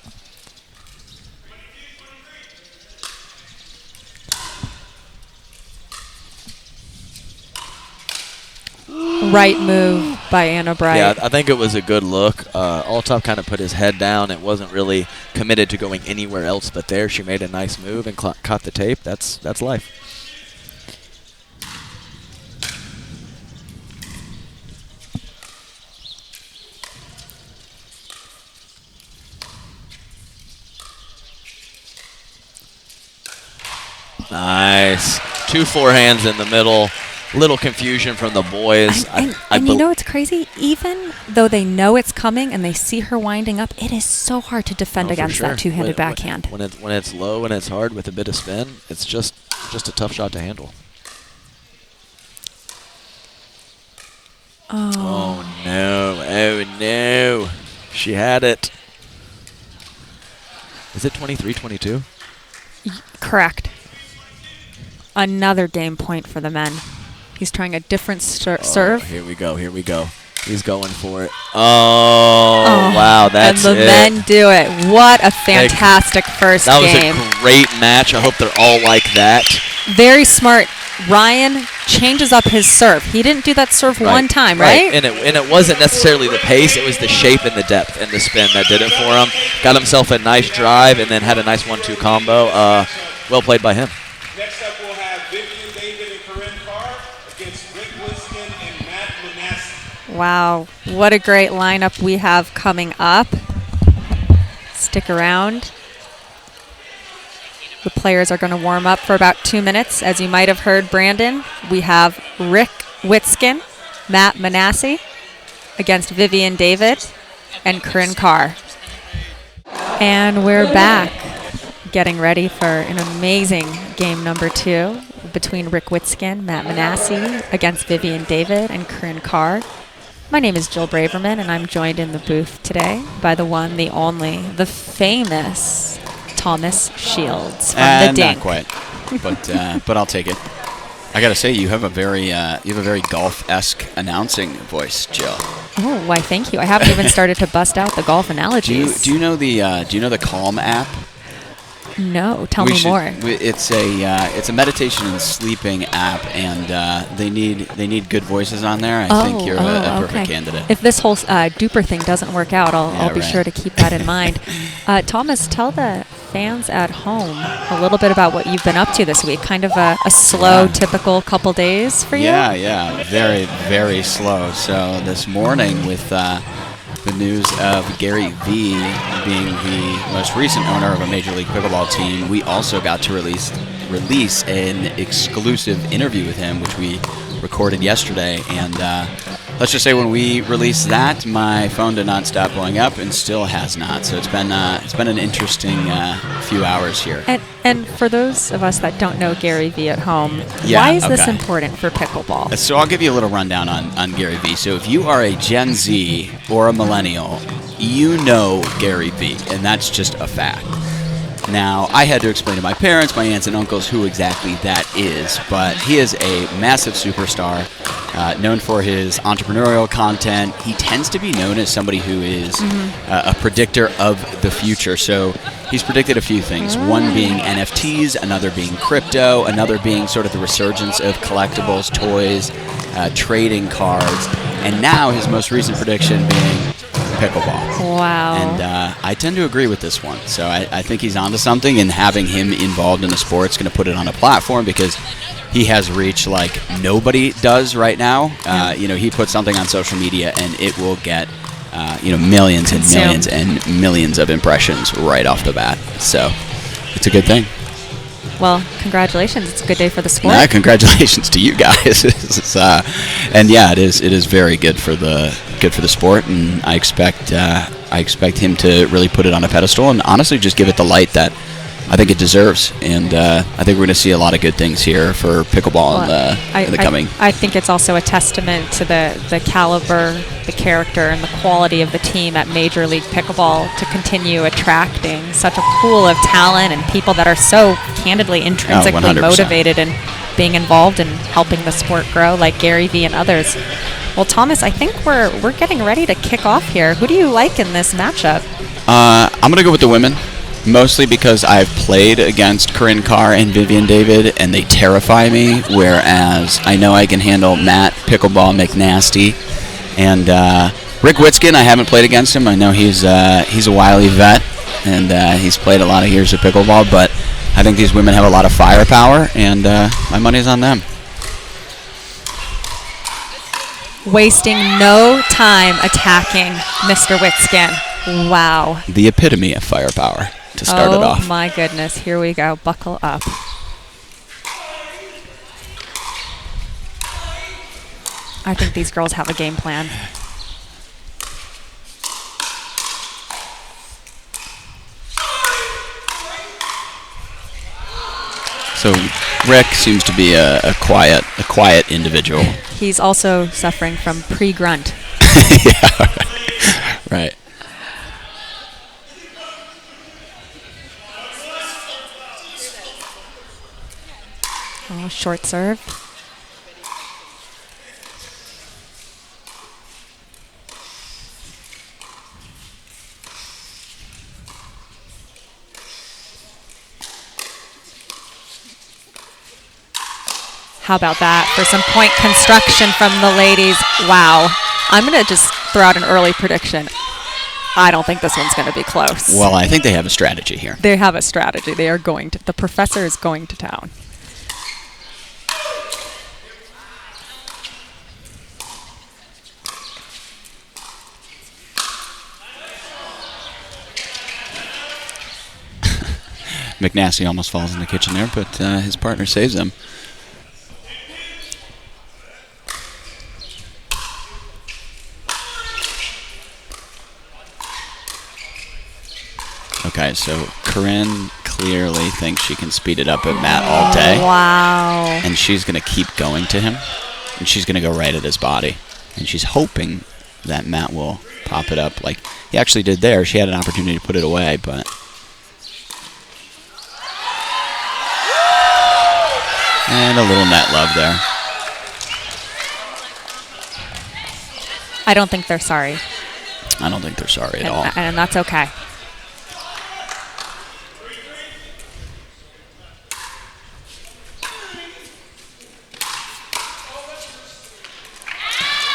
Right move by Anna Bright. Yeah, I think it was a good look. Altoff kind of put his head down. It wasn't really committed to going anywhere else but there. She made a nice move and caught the tape. That's life. Nice. 2 forehands in the middle. Little confusion from the boys. And you know what's crazy? Even though they know it's coming and they see her winding up, it is so hard to defend against that two-handed backhand. When it's low and it's hard with a bit of spin, it's just a tough shot to handle. Oh no! Oh no! She had it. Is it 23-22? Correct. Another game point for the men. He's trying a different serve. Here we go. He's going for it. Oh, wow, that's it. And the men do it. What a fantastic first game. That was a great match. I hope they're all like that. Very smart. Ryan changes up his serve. He didn't do that serve one time, right? And it wasn't necessarily the pace. It was the shape and the depth and the spin that did it for him. Got himself a nice drive and then had a nice 1-2 combo. Well played by him. Next up, we'll have Vivienne, David, and Corinne Carr against Whitskin and Manassey. Wow, what a great lineup we have coming up. Stick around. The players are going to warm up for about 2 minutes. As you might have heard, Brandon, we have Rick Whitskin, Matt Manassey against Vivienne David and Corinne Carr. And we're back, getting ready for an amazing game number 2 between Rick Whitskin, Matt Manassey against Vivienne David and Corinne Carr. My name is Jill Braverman, and I'm joined in the booth today by the one, the only, the famous Thomas Shields from the Dink. Not quite, but I'll take it. I gotta say, you have a very golf-esque announcing voice, Jill. Oh, why? Thank you. I haven't even started to bust out the golf analogies. Do you know the Calm app? No, tell me more. It's a meditation and sleeping app, and they need good voices on there. I think you're a perfect candidate. If this whole DUPR thing doesn't work out, I'll be sure to keep that in mind. Thomas, tell the fans at home a little bit about what you've been up to this week. Kind of a slow, typical couple days for you? Yeah. Very, very slow. So this morning with the news of Gary V being the most recent owner of a Major League Pickleball team, we also got to release an exclusive interview with him, which we recorded yesterday. And let's just say when we released that, my phone did not stop blowing up and still has not. So it's been an interesting few hours here. And for those of us that don't know Gary V at home, why is this important for pickleball? So I'll give you a little rundown on Gary V. So if you are a Gen Z or a millennial, you know Gary V, and that's just a fact. Now, I had to explain to my parents, my aunts and uncles who exactly that is, but he is a massive superstar, known for his entrepreneurial content. He tends to be known as somebody who is a predictor of the future. So he's predicted a few things, one being NFTs, another being crypto, another being sort of the resurgence of collectibles, toys, trading cards, and now his most recent prediction being pickleball. Wow. And I tend to agree with this one. So I think he's onto something, and having him involved in the sport is going to put it on a platform because he has reach like nobody does right now. He puts something on social media and it will get millions and millions and millions of impressions right off the bat. So it's a good thing. Well, congratulations. It's a good day for the sport. Congratulations to you guys. It is very good for the sport, and I expect him to really put it on a pedestal and honestly just give it the light that I think it deserves. And I think we're going to see a lot of good things here for pickleball in the coming. I think it's also a testament to the caliber, the character, and the quality of the team at Major League Pickleball to continue attracting such a pool of talent and people that are so candidly intrinsically 100%. Motivated and being involved in helping the sport grow, like Gary V and others. Well, Thomas, I think we're getting ready to kick off here. Who do you like in this matchup? I'm going to go with the women. Mostly because I've played against Corinne Carr and Vivienne David, and they terrify me, whereas I know I can handle Matt Pickleball McNasty. And Rick Whitskin, I haven't played against him. I know he's a wily vet, and he's played a lot of years of pickleball, but I think these women have a lot of firepower, and my money's on them. Wasting no time attacking Mr. Whitskin. Wow. The epitome of firepower. To start it off. Oh my goodness, here we go. Buckle up. I think these girls have a game plan. So Rick seems to be a quiet individual. He's also suffering from pre-grunt. Yeah, right. Oh, short serve. How about that for some point construction from the ladies? Wow. I'm going to just throw out an early prediction. I don't think this one's going to be close. Well, I think they have a strategy here. They have a strategy. They are going to. The professor is going to town. McNasty almost falls in the kitchen there, but his partner saves him. Okay, so Corinne clearly thinks she can speed it up at Matt all day. Wow. And she's going to keep going to him, and she's going to go right at his body. And she's hoping that Matt will pop it up like he actually did there. She had an opportunity to put it away, but... And a little net love there. I don't think they're sorry. I don't think they're sorry at all. And that's okay.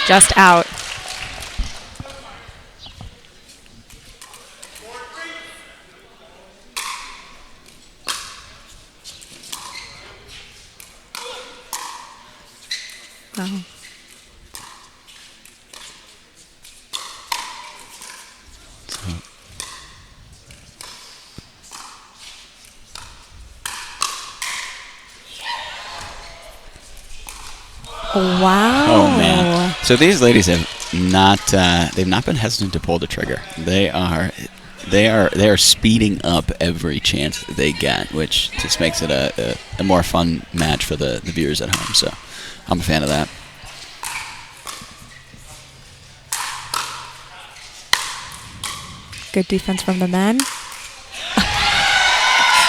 Just out. Oh. Wow. Oh man. So these ladies have they've not been hesitant to pull the trigger. They are speeding up every chance that they get, which just makes it a more fun match for the viewers at home. So I'm a fan of that. Good defense from the men.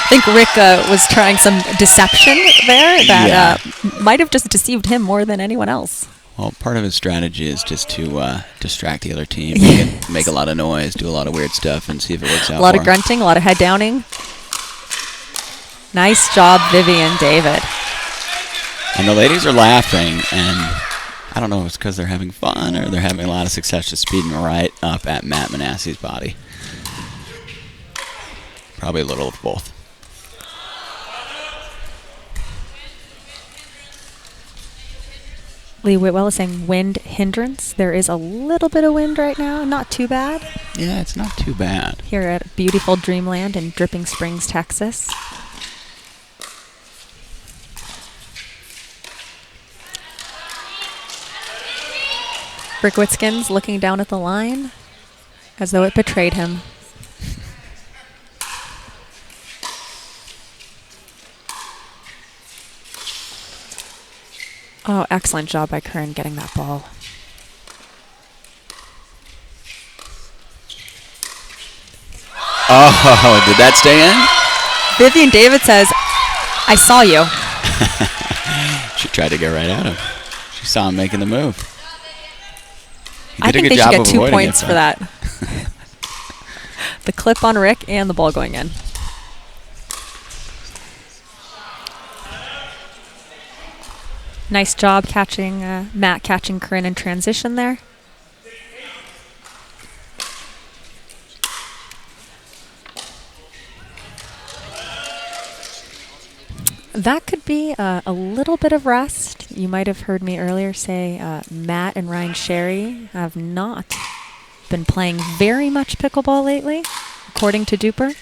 I think Rick was trying some deception there that might have just deceived him more than anyone else. Well, part of his strategy is just to distract the other team, make a lot of noise, do a lot of weird stuff, and see if it works out. A lot of grunting, a lot of head downing. Nice job, Vivienne, David. And the ladies are laughing, and I don't know if it's because they're having fun or they're having a lot of success just speeding right up at Matt Manassey's body. Probably a little of both. Lee Whitwell is saying wind hindrance. There is a little bit of wind right now. Not too bad. Yeah, it's not too bad. Here at beautiful Dreamland in Dripping Springs, Texas. Rick Whitskin's looking down at the line as though it betrayed him. Oh, excellent job by Corinne getting that ball. Oh, did that stay in? Vivienne David says, I saw you. She tried to get right at him. She saw him making the move. I think they should get 2 points for that. The clip on Rick and the ball going in. Nice job catching, Matt catching Corinne in transition there. That could be a little bit of rest. You might have heard me earlier say Matt and Ryan Sherry have not been playing very much pickleball lately, according to DUPR.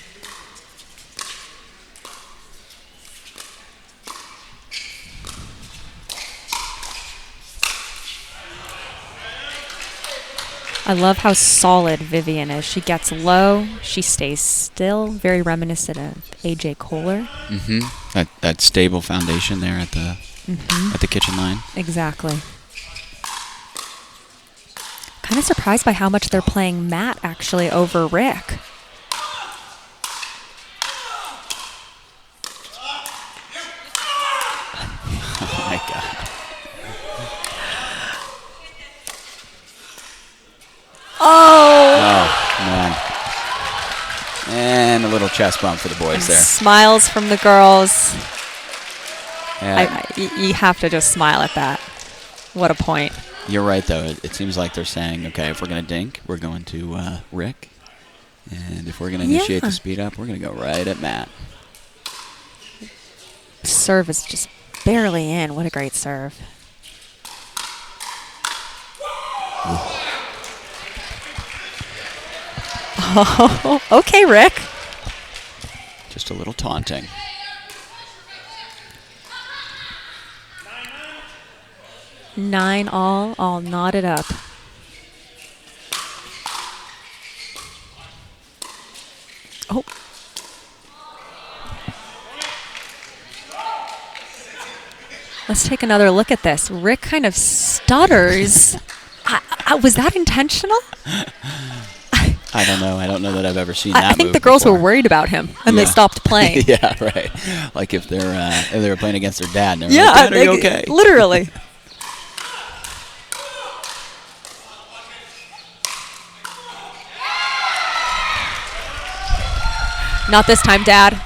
I love how solid Vivienne is. She gets low. She stays still. Very reminiscent of A.J. Kohler. Mm-hmm. That stable foundation there at the kitchen line. Exactly. Kind of surprised by how much they're playing Matt actually over Rick. Oh my God. Oh! Man. And a little chest bump for the boys there. Smiles from the girls. Yeah. You have to just smile at that. What a point. You're right, though. It seems like they're saying, okay, if we're going to dink, we're going to Rick. And if we're going to initiate the speed up, we're going to go right at Matt. Serve is just barely in. What a great serve. Oh, okay, Rick. Just a little taunting. 9-all, all knotted up. Oh. Let's take another look at this. Rick kind of stutters. Was that intentional? I don't know. I don't know that I've ever seen that I think move the girls before. were worried about him, and they stopped playing. Yeah, right. Like if they were playing against their dad, and they're like, Dad, are you okay? Literally. Not this time, Dad.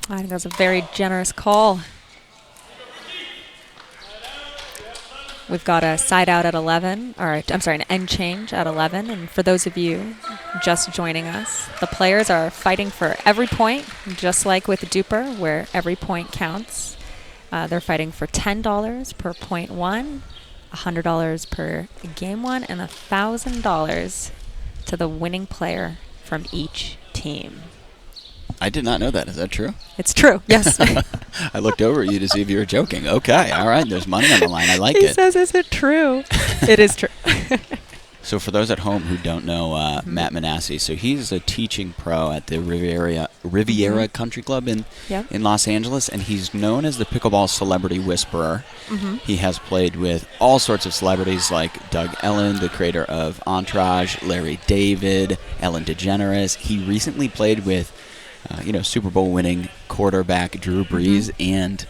I think that's a very generous call. We've got a side out at 11, or I'm sorry, an end change at 11. And for those of you just joining us, the players are fighting for every point, just like with DUPR, where every point counts. They're fighting for $10 per point won, $100 per game won, and $1,000 to the winning player from each team. I did not know that. Is that true? It's true, yes. I looked over at you to see if you were joking. Okay, all right. There's money on the line. I like He it. says, is it true? It is true. So for those at home who don't know Matt Manassey, so he's a teaching pro at the Riviera Country Club in Los Angeles, and he's known as the pickleball celebrity whisperer. He has played with all sorts of celebrities like Doug Ellen, the creator of Entourage, Larry David, Ellen DeGeneres. He recently played with Super Bowl winning quarterback Drew Brees and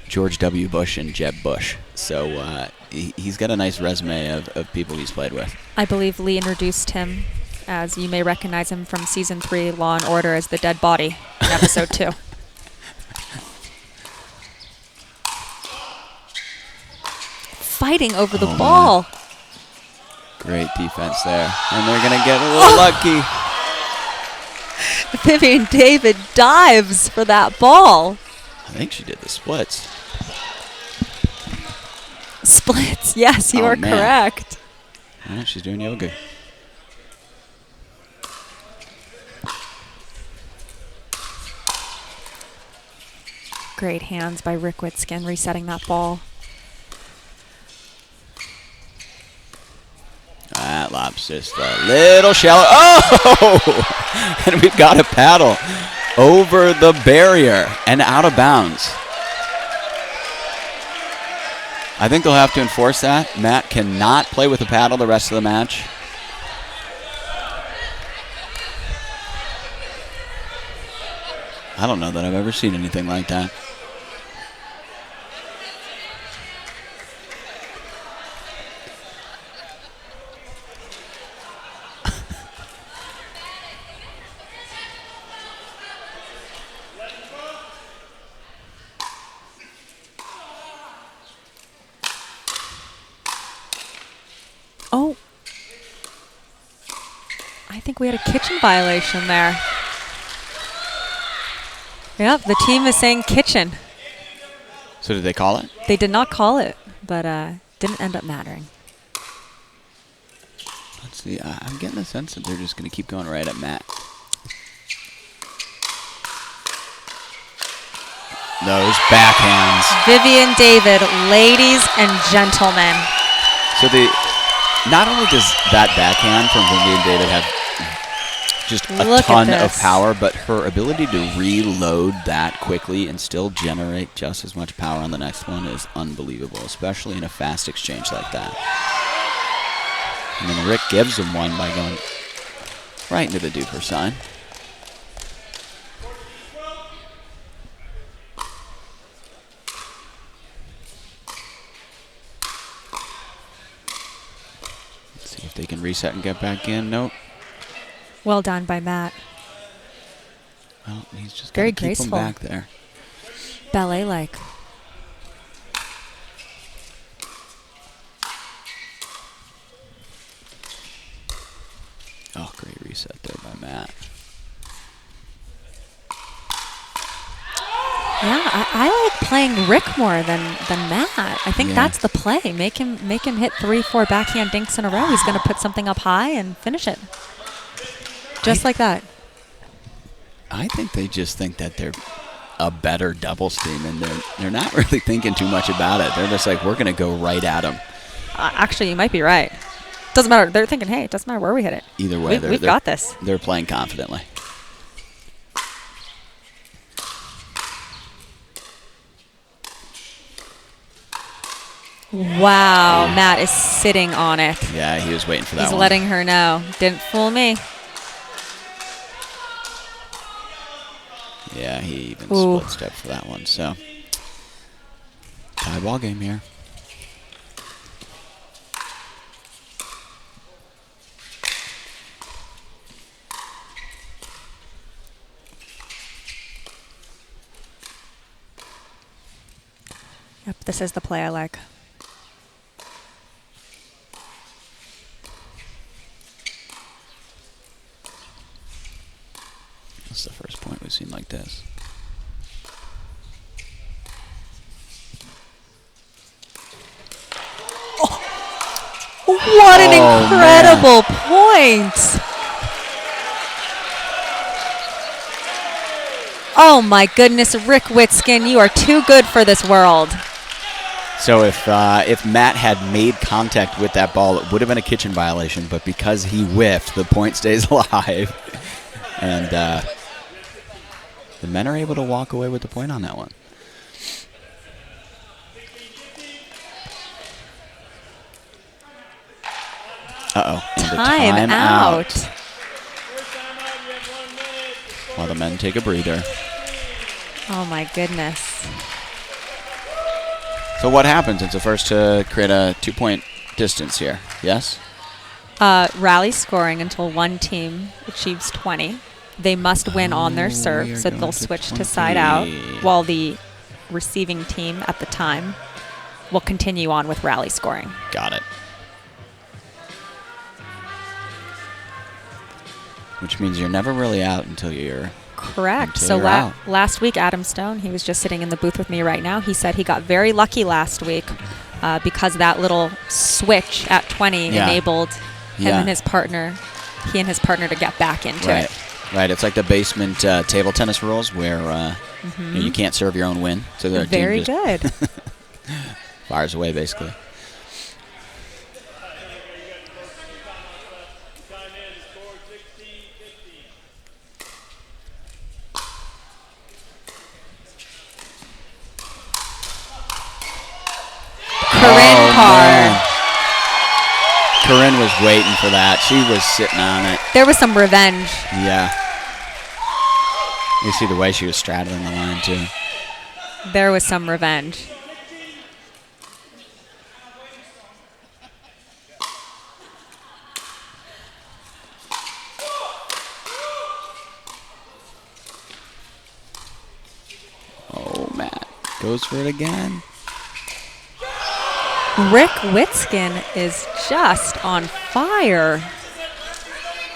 George W. Bush and Jeb Bush. So he's got a nice resume of people he's played with. I believe Lee introduced him, as you may recognize him from Season 3, Law & Order, as the dead body in Episode 2. Fighting over the ball. Man. Great defense there. And they're going to get a little lucky. Vivienne David dives for that ball. I think she did the splits. Splits, yes, you are correct. Yeah, she's doing yoga. Great hands by Rick Whitskin resetting that ball. That lob's just a little shallow. Oh! And we've got a paddle over the barrier and out of bounds. I think they'll have to enforce that. Matt cannot play with a paddle the rest of the match. I don't know that I've ever seen anything like that. Oh. I think we had a kitchen violation there. Yep, the team is saying kitchen. So did they call it? They did not call it, but didn't end up mattering. Let's see. I'm getting the sense that they're just going to keep going right at Matt. those backhands. Vivienne David, ladies and gentlemen. So not only does that backhand from Vivienne David have just a ton of power, but her ability to reload that quickly and still generate just as much power on the next one is unbelievable, especially in a fast exchange like that. And then Rick gives him one by going right into the DUPR sign. Let's see if they can reset and get back in. Nope. Well done by Matt. Well, he's just very keep graceful. him back there. Ballet-like. Oh, great reset there by Matt. Yeah, I like playing Rick more than Matt. I think that's the play. Make him hit 3-4 backhand dinks in a row. He's going to put something up high and finish it. Just like that. I think they just think that they're a better doubles team, and they're not really thinking too much about it. They're just like, we're going to go right at them. Actually, you might be right. Doesn't matter. They're thinking, hey, it doesn't matter where we hit it. Either way, we've got this. They're playing confidently. Wow, Matt is sitting on it. Yeah, he was waiting for that one. He's letting her know. Didn't fool me. Yeah, he even split step for that one. So, tie ball game here. Yep, this is the play I like. That's the first point we've seen like this. What an incredible point! Oh my goodness, Rick Whitskin, you are too good for this world. So if Matt had made contact with that ball, it would have been a kitchen violation, but because he whiffed, the point stays alive. And the men are able to walk away with the point on that one. Uh-oh. And Time out. While the men take a breather. Oh my goodness. So what happens? It's the first to create a 2-point distance here, yes? Rally scoring until one team achieves 20. They must win on their serve, so they'll switch to side out, while the receiving team at the time will continue on with rally scoring. Got it. Which means you're never really out until you're correct. Until So you're out. last week, Adam Stone, he was just sitting in the booth with me right now. He said he got very lucky last week because that little switch at 20 enabled him and his partner, to get back into it. Right. It's like the basement table tennis rules where you can't serve your own win. So the Very team just good. fires away, basically. Corinne Carr. Corinne was waiting for that. She was sitting on it. There was some revenge. Yeah. You see the way she was straddling the line, too. There was some revenge. Oh, Matt goes for it again. Rick Whitskin is just on fire.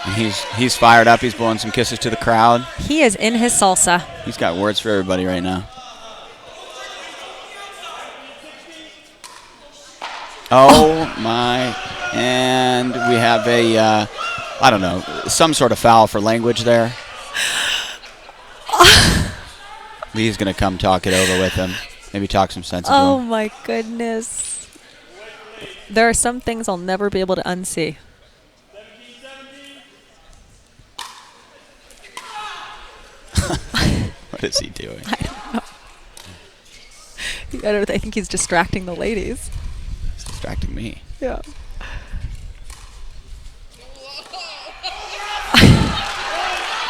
And he's fired up. He's blowing some kisses to the crowd. He is in his salsa. He's got words for everybody right now. Oh, my. And we have a, I don't know, some sort of foul for language there. Lee's going to come talk it over with him. Maybe talk some sense into Oh him. my goodness. There are some things I'll never be able to unsee. What is he doing? I think he's distracting the ladies. He's distracting me. Yeah.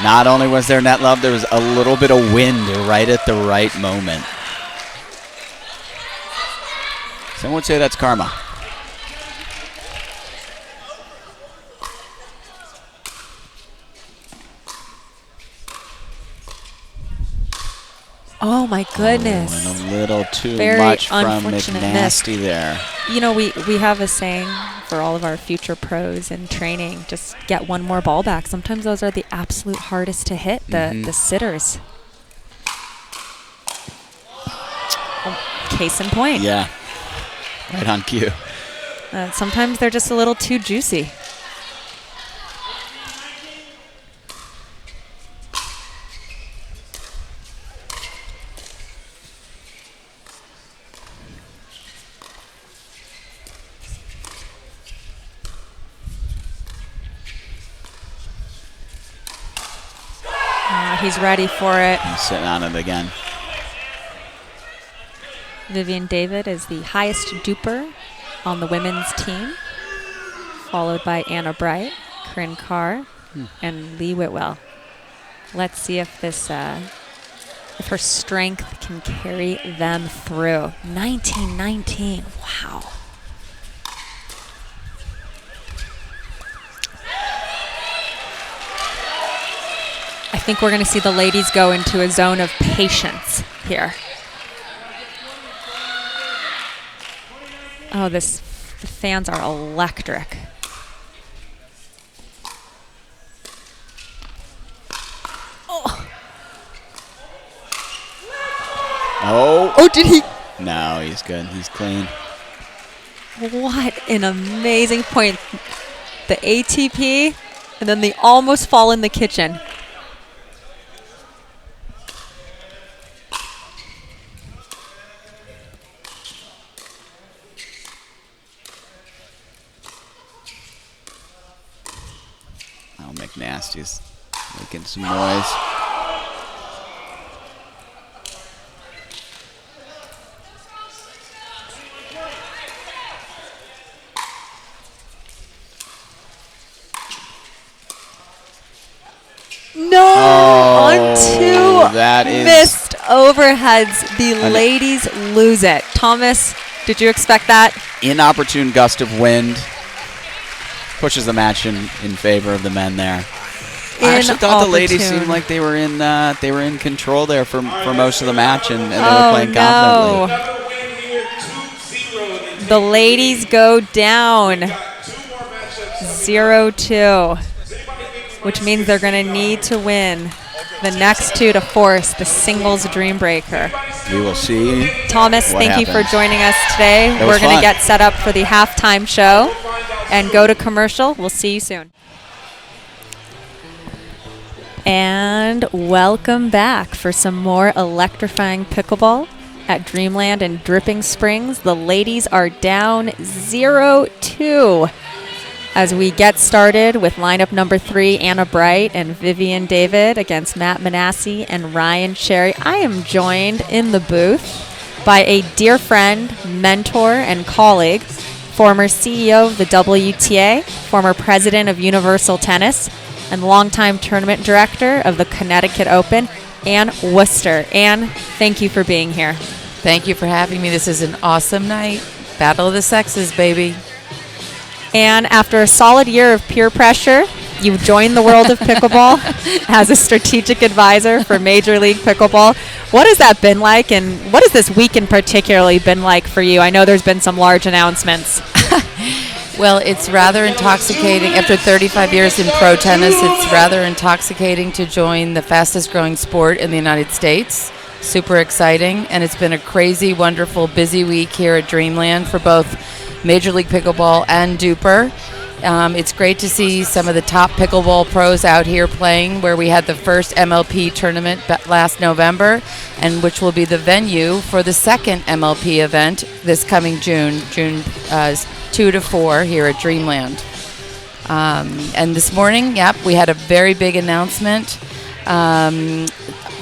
Not only was there net love, there was a little bit of wind right at the right moment. Some would say that's karma. Oh my goodness. And a little too Very much from unfortunate Manassey there. You know, we have a saying for all of our future pros in training, just get one more ball back. Sometimes those are the absolute hardest to hit, the sitters. Case in point. Yeah. Right on cue. Sometimes they're just a little too juicy. He's ready for it. He's sitting on it again. Vivienne David is the highest duper on the women's team, followed by Anna Bright, Corinne Carr, and Lee Whitwell. Let's see if this, if her strength can carry them through. 19-19. Wow. I think we're going to see the ladies go into a zone of patience here. Oh, the fans are electric. Oh, did he? No, he's good. He's clean. What an amazing point. The ATP, and then they almost fall in the kitchen. Oh, McNasty's making some noise. On two that is missed overheads. The ladies lose it. Thomas, did you expect that? inopportune gust of wind. Pushes the match in favor of the men there. I actually thought the ladies seemed like they were in control there for most of the match, and they were playing confidently. The ladies go down 0-2, which means they're going to need to win the next two to force the singles dream breaker. We will see. Thomas, thank you for joining us today. We're going to get set up for the halftime show and go to commercial. We'll see you soon. And welcome back for some more electrifying pickleball at Dreamland in Dripping Springs. The ladies are down 0-2 as we get started with lineup number 3, Anna Bright and Vivienne David against Matt Manassey and Ryan Cherry. I am joined in the booth by a dear friend, mentor, and colleague, former CEO of the WTA, former president of Universal Tennis, and longtime tournament director of the Connecticut Open, Ann Worcester. Ann, thank you for being here. Thank you for having me. This is an awesome night. Battle of the sexes, baby. And after a solid year of peer pressure, you've joined the world of pickleball as a strategic advisor for Major League Pickleball. What has that been like, and what has this weekend particularly been like for you? I know there's been some large announcements. Well, it's rather intoxicating. After 35 years in pro tennis, it's rather intoxicating to join the fastest growing sport in the United States. Super exciting, and it's been a crazy, wonderful, busy week here at Dreamland for both Major League Pickleball and DUPR. It's great to see some of the top pickleball pros out here playing, where we had the first MLP tournament last November, and which will be the venue for the second MLP event this coming June 2 to 4 here at Dreamland. And this morning, we had a very big announcement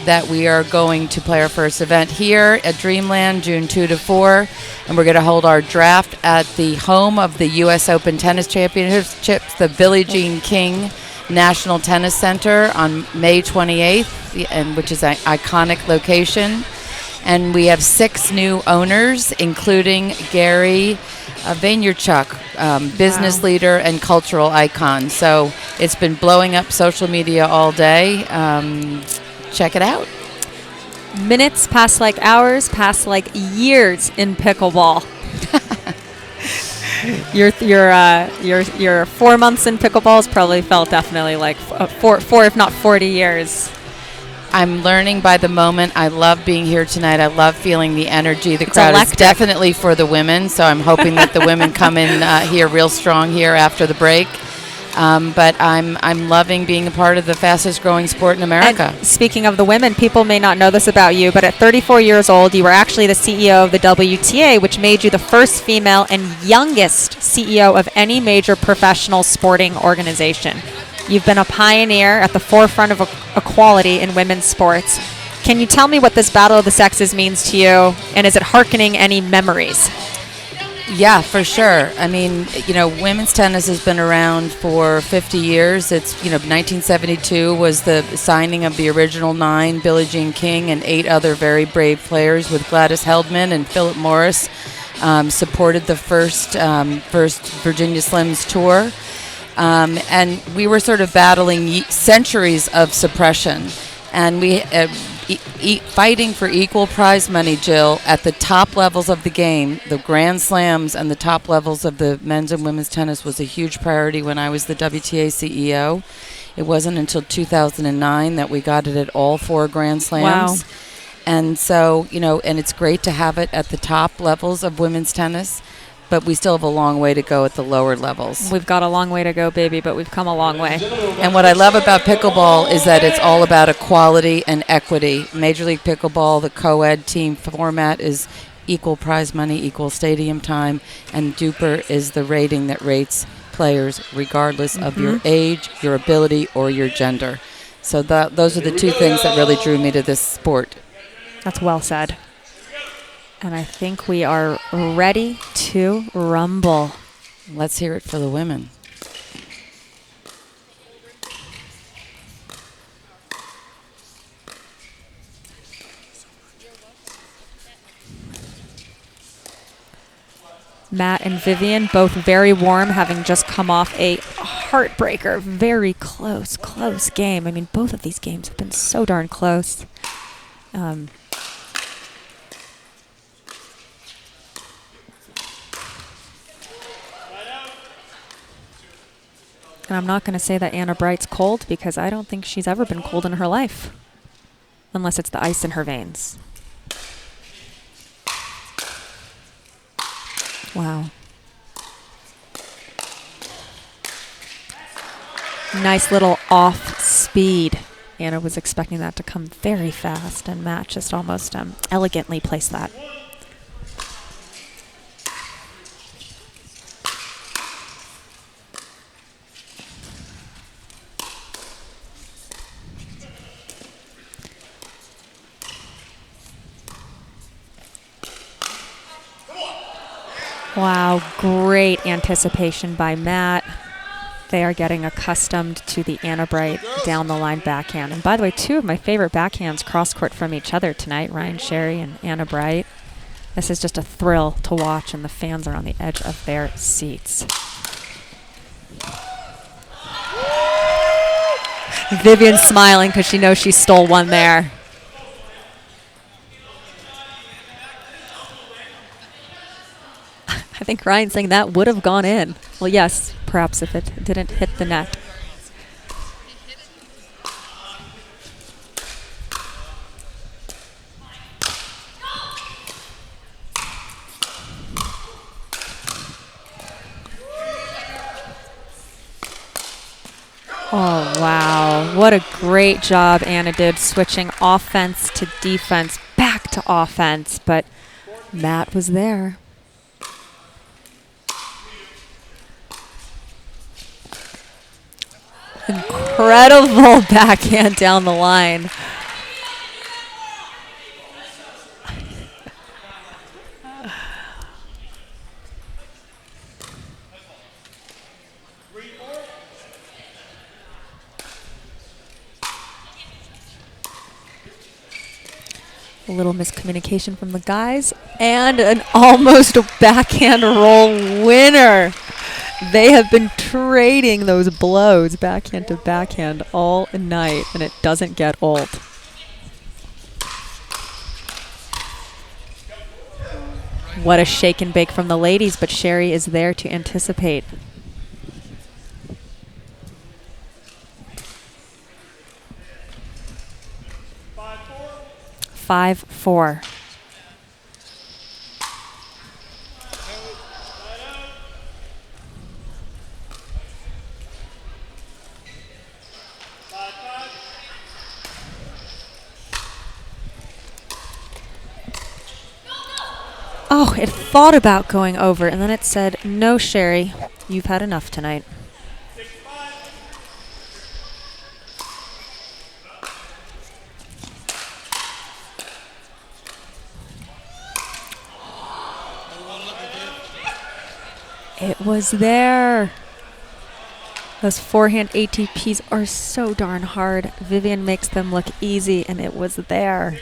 that we are going to play our first event here at Dreamland, June 2 to 4, and we're going to hold our draft at the home of the U.S. Open Tennis Championships, the Billie Jean King National Tennis Center on May 28th, and which is an iconic location. And we have 6 new owners, including Gary Vaynerchuk, business leader and cultural icon. So it's been blowing up social media all day. Check it out. Minutes pass like hours, pass like years in pickleball. Your 4 months in pickleball has probably felt definitely like four if not 40 years. I'm learning by the moment. I love being here tonight. I love feeling the energy. The It's crowd electric. is definitely for the women, so I'm hoping that the women come in here real strong here after the break. But I'm loving being a part of the fastest growing sport in America. And speaking of the women, people may not know this about you, but at 34 years old, you were actually the CEO of the WTA, which made you the first female and youngest CEO of any major professional sporting organization. You've been a pioneer at the forefront of equality in women's sports. Can you tell me what this battle of the sexes means to you, and is it hearkening any memories? Yeah, for sure. I mean, women's tennis has been around for 50 years. It's, 1972 was the signing of the original 9, Billie Jean King and 8 other very brave players, with Gladys Heldman and Philip Morris supported the first Virginia Slims tour. And we were sort of battling centuries of suppression. And we fighting for equal prize money, Jill, at the top levels of the game, the Grand Slams and the top levels of the men's and women's tennis was a huge priority when I was the WTA CEO. It wasn't until 2009 that we got it at all 4 Grand Slams. Wow. And so, and it's great to have it at the top levels of women's tennis, but we still have a long way to go at the lower levels. We've got a long way to go, baby, but we've come a long way. And what I love about pickleball is that it's all about equality and equity. Major League Pickleball, the co-ed team format is equal prize money, equal stadium time, and DUPR is the rating that rates players regardless of your age, your ability, or your gender. So those are the 2 things that really drew me to this sport. That's well said. And I think we are ready to rumble. Let's hear it for the women. Matt and Vivienne, both very warm, having just come off a heartbreaker. Very close game. I mean, both of these games have been so darn close. And I'm not going to say that Anna Bright's cold, because I don't think she's ever been cold in her life, unless it's the ice in her veins. Wow. Nice little off speed. Anna was expecting that to come very fast, and Matt just almost elegantly placed that. Wow, great anticipation by Matt. They are getting accustomed to the Anna Bright down the line backhand. And by the way, 2 of my favorite backhands cross court from each other tonight, Ryan Sherry and Anna Bright. This is just a thrill to watch, and the fans are on the edge of their seats. Vivienne smiling because she knows she stole one there. I think Ryan's saying that would have gone in. Well, yes, perhaps if it didn't hit the net. Oh, wow. What a great job Anna did switching offense to defense, back to offense, but Matt was there. Incredible backhand down the line. A little miscommunication from the guys, and an almost backhand roll winner. They have been trading those blows backhand to backhand all night, and it doesn't get old. What a shake and bake from the ladies, but Sherry is there to anticipate. 5-4. Oh, it thought about going over, and then it said, no, Sherry, you've had enough tonight. It was there. Those forehand ATPs are so darn hard. Vivienne makes them look easy, and it was there.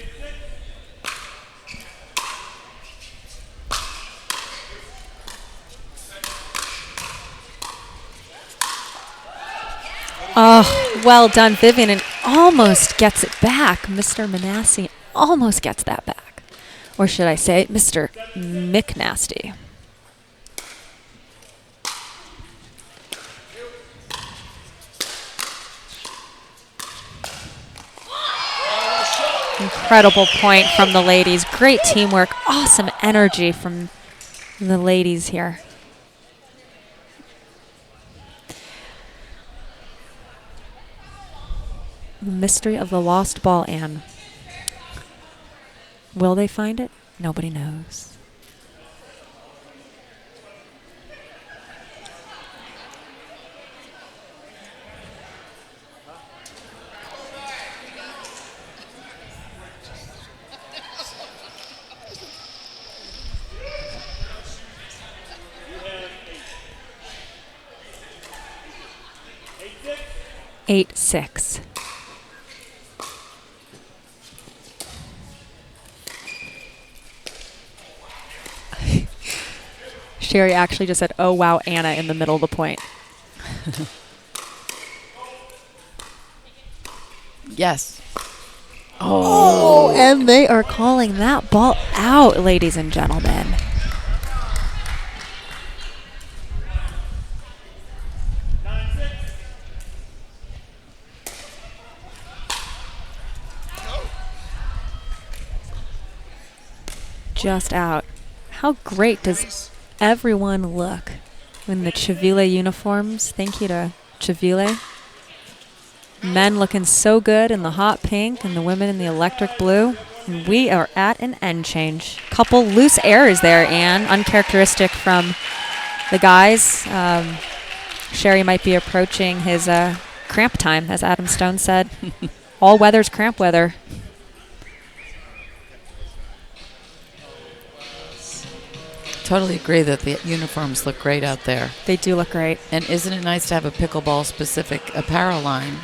Oh, well done, Vivienne, and almost gets it back. Mr. Manassey almost gets that back. Or should I say, Mr. McNasty. Incredible point from the ladies. Great teamwork. Awesome energy from the ladies here. The mystery of the lost ball, Anne. Will they find it? Nobody knows. Eight, 6. Sherry actually just said, oh, wow, Anna, in the middle of the point. Yes. Oh, and they are calling that ball out, ladies and gentlemen. Just out. How great does everyone look in the Chavile uniforms? Thank you to Chavile. Men looking so good in the hot pink and the women in the electric blue. And we are at an end change. Couple loose errors there, Anne. Uncharacteristic from the guys. Sherry might be approaching his cramp time, as Adam Stone said. All weather's cramp weather. Totally agree that the uniforms look great out there. They do look great. And isn't it nice to have a pickleball-specific apparel line?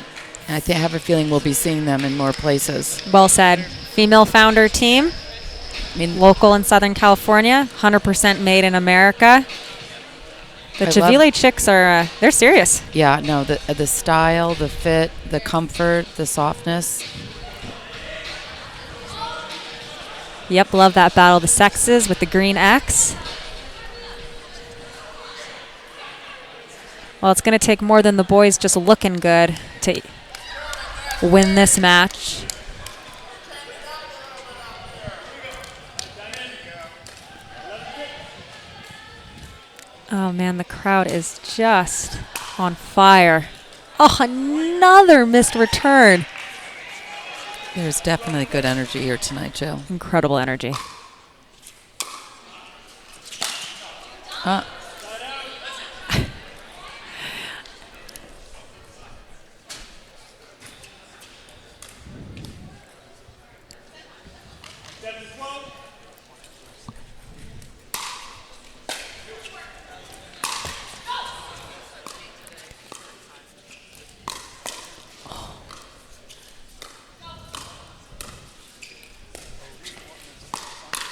And I have a feeling we'll be seeing them in more places. Well said. Female founder team. I mean, local in Southern California. 100% made in America. The Chavile chicks are, they're serious. Yeah, no, the style, the fit, the comfort, the softness. Yep, love that battle of the sexes with the green X. Well, it's going to take more than the boys just looking good to win this match. Oh, man, the crowd is just on fire. Oh, another missed return. There's definitely good energy here tonight, Jill. Incredible energy.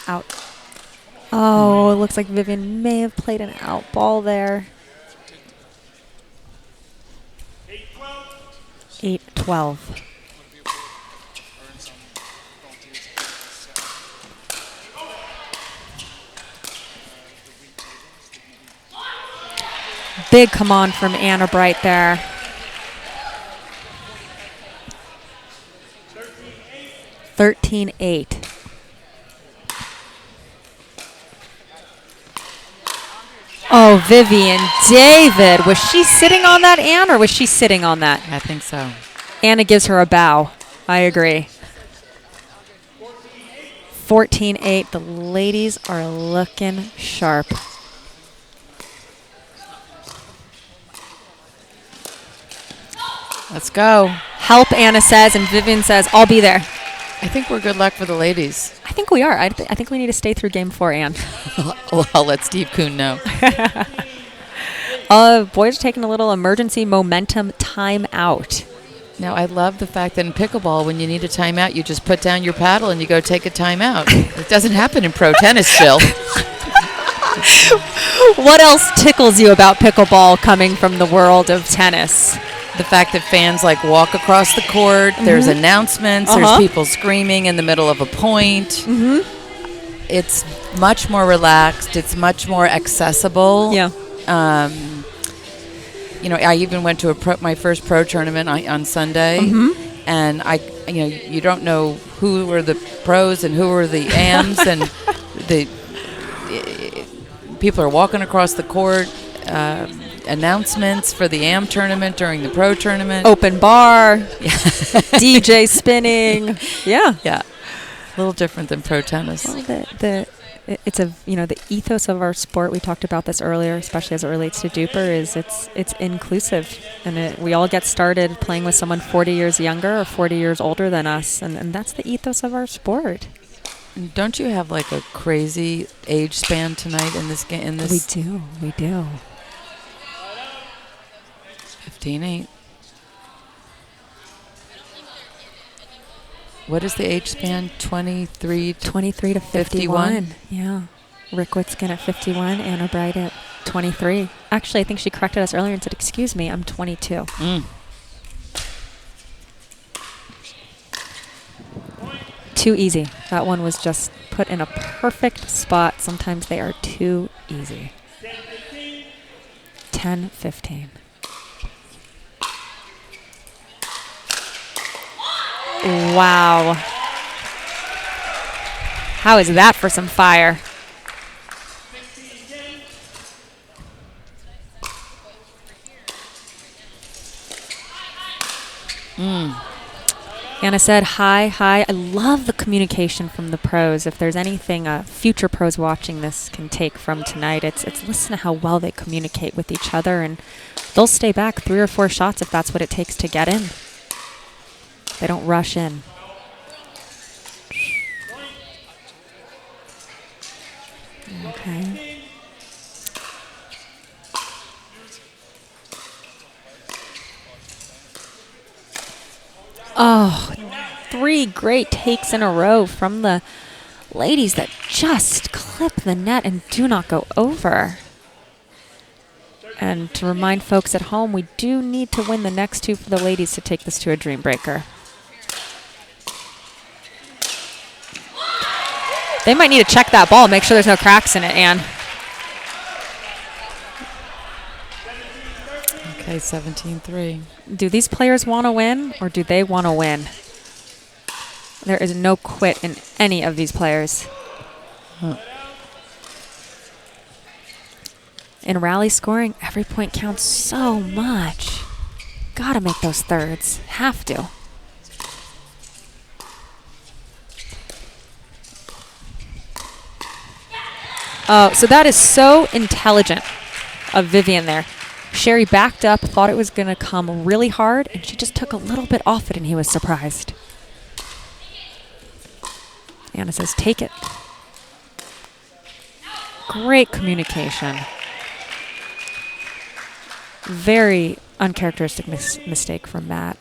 Out. Oh, it looks like Vivienne may have played an out ball there. 8-12. Big come on from Anna Bright there. 13-8. Oh, Vivienne David. Was she sitting on that, Ann, or was she sitting on that? I think so. Anna gives her a bow. I agree. 14-8. The ladies are looking sharp. Let's go. Help, Anna says, and Vivienne says, I'll be there. I think we're good luck for the ladies. I think we are. I think we need to stay through game 4, Ann. Well, I'll let Steve Kuhn know. Boys are taking a little emergency momentum timeout. Now, I love the fact that in pickleball, when you need a timeout, you just put down your paddle and you go take a timeout. It doesn't happen in pro tennis, Jill. What else tickles you about pickleball coming from the world of tennis? The fact that fans walk across the court, there's announcements, there's people screaming in the middle of a point. It's much more relaxed. It's much more accessible. Yeah. I even went to my first pro tournament on Sunday, and you don't know who were the pros and who were the AMs, and the people are walking across the court. Announcements for the AM tournament during the pro tournament. Open bar, DJ spinning. Yeah. Yeah. A little different than pro tennis. Well, it's the ethos of our sport. We talked about this earlier, especially as it relates to DUPR, is it's inclusive, and we all get started playing with someone 40 years younger or 40 years older than us, and that's the ethos of our sport. Don't you have a crazy age span tonight in this game? We do. 15-8. What is the age span? 23 to 51. Yeah. Rick Whitskin at 51, Anna Bright at 23. Actually, I think she corrected us earlier and said, excuse me, I'm 22. Too easy. That one was just put in a perfect spot. Sometimes they are too easy. 10-15. Wow. How is that for some fire? Anna said, hi. I love the communication from the pros. If there's anything future pros watching this can take from tonight, it's listen to how well they communicate with each other, and they'll stay back 3 or 4 shots if that's what it takes to get in. They don't rush in. Okay. Oh, 3 great takes in a row from the ladies that just clip the net and do not go over. And to remind folks at home, we do need to win the next 2 for the ladies to take this to a dream breaker. They might need to check that ball, make sure there's no cracks in it, Ann. Okay, 17-3. Do these players want to win, or do they want to win? There is no quit in any of these players. In rally scoring, every point counts so much. Gotta make those thirds. Have to. Oh, so that is so intelligent of Vivienne there. Sherry backed up, thought it was going to come really hard, and she just took a little bit off it, and he was surprised. Anna says, take it. Great communication. Very uncharacteristic mistake from Matt.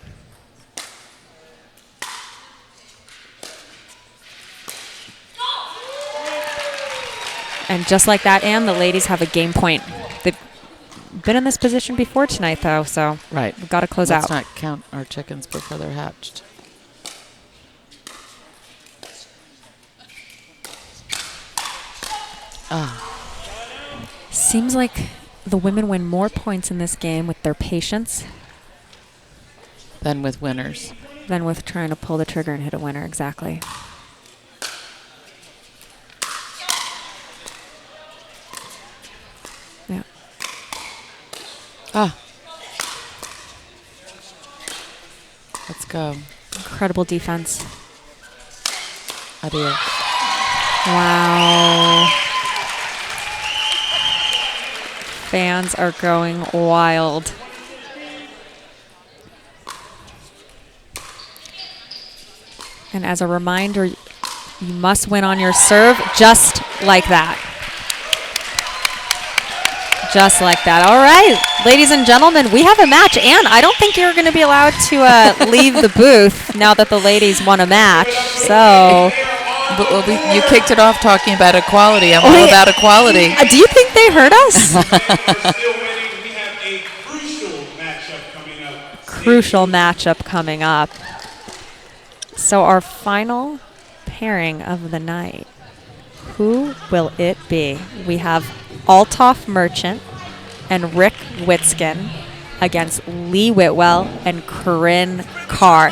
And just like that, Anne, the ladies have a game point. They've been in this position before tonight, though, so Right. we've got to close Let's out. not count our chickens before they're hatched. Seems like the women win more points in this game with their patience Then with winners. than with trying to pull the trigger and hit a winner. Exactly. Yeah. Let's go. Incredible defense. Adios. Wow. Fans are going wild. And as a reminder, you must win on your serve just like that. Just like that. All right, ladies and gentlemen, we have a match. Anne, I don't think you're going to be allowed to leave the booth now that the ladies won a match. So, But you kicked it off talking about equality. I'm all about equality. do you think they heard us? Still winning. We have a crucial matchup coming up. Crucial matchup coming up. So our final pairing of the night. Who will it be? We have Altoff Merchant and Rick Whitskin against Lee Whitwell and Corinne Carr.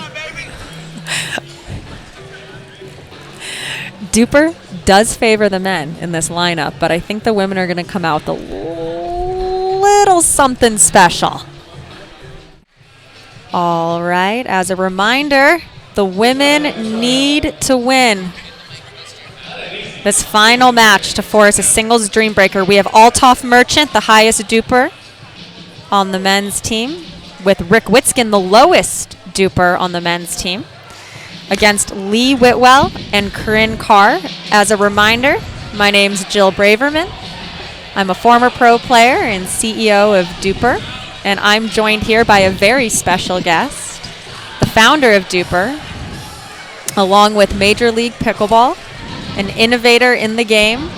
DUPR does favor the men in this lineup, but I think the women are going to come out with a little something special. All right, as a reminder, the women need to win this final match to force a singles dream breaker. We have Altoff Merchant, the highest DUPR on the men's team, with Rick Whitskin, the lowest DUPR on the men's team, against Lee Whitwell and Corinne Carr. As a reminder, my name's Jill Braverman. I'm a former pro player and CEO of DUPR, and I'm joined here by a very special guest, the founder of DUPR, along with Major League Pickleball, an innovator in the game,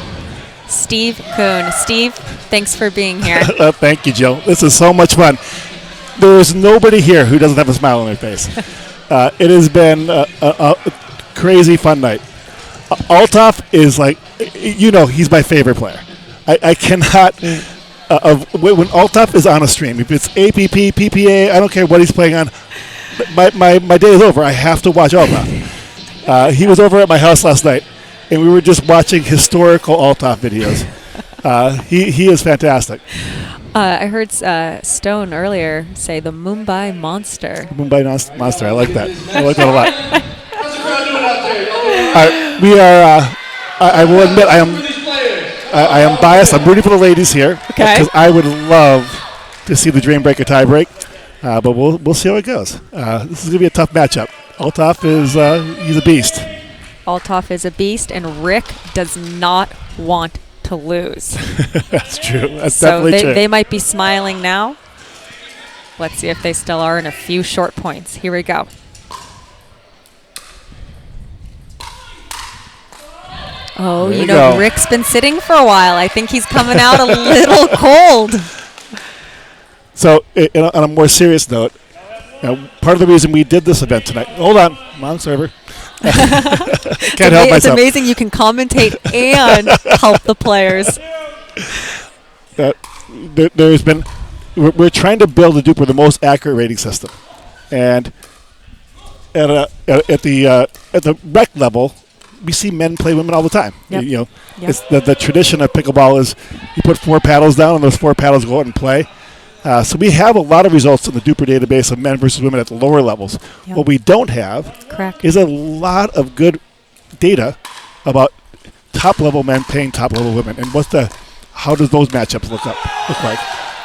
Steve Kuhn. Steve, thanks for being here. Thank you, Jill. This is so much fun. There is nobody here who doesn't have a smile on their face. It has been a crazy fun night. Altoff is like, he's my favorite player. I cannot, when Altoff is on a stream, if it's APP, PPA, I don't care what he's playing on, my day is over. I have to watch Altoff. He was over at my house last night, and we were just watching historical Altoff videos. He is fantastic. I heard Stone earlier say the Mumbai Monster. Mumbai Monster. I like that. I like that a lot. We are. I will admit I am biased. I'm rooting for the ladies here because I would love to see the Dream Breaker tie break, but we'll see how it goes. This is gonna be a tough matchup. Altoff is he's a beast. Altoff is a beast, and Rick does not want to lose. That's true. That's so definitely true. They might be smiling now. Let's see if they still are in a few short points. Here we go. Oh, There you we know, go. Rick's been sitting for a while. I think he's coming out a little cold. So, on a more serious note, part of the reason we did this event tonight. Hold on, wrong server. Can't help myself. It's amazing you can commentate and help the players. There's been, we're trying to build a DUPR the most accurate rating system, and at the rec level, we see men play women all the time. Yep. It's the tradition of pickleball is you put 4 paddles down and those 4 paddles go out and play. So we have a lot of results in the DUPR database of men versus women at the lower levels. Yep. What we don't have Correct. is a lot of good data about top-level men paying top-level women, and how does those matchups look like?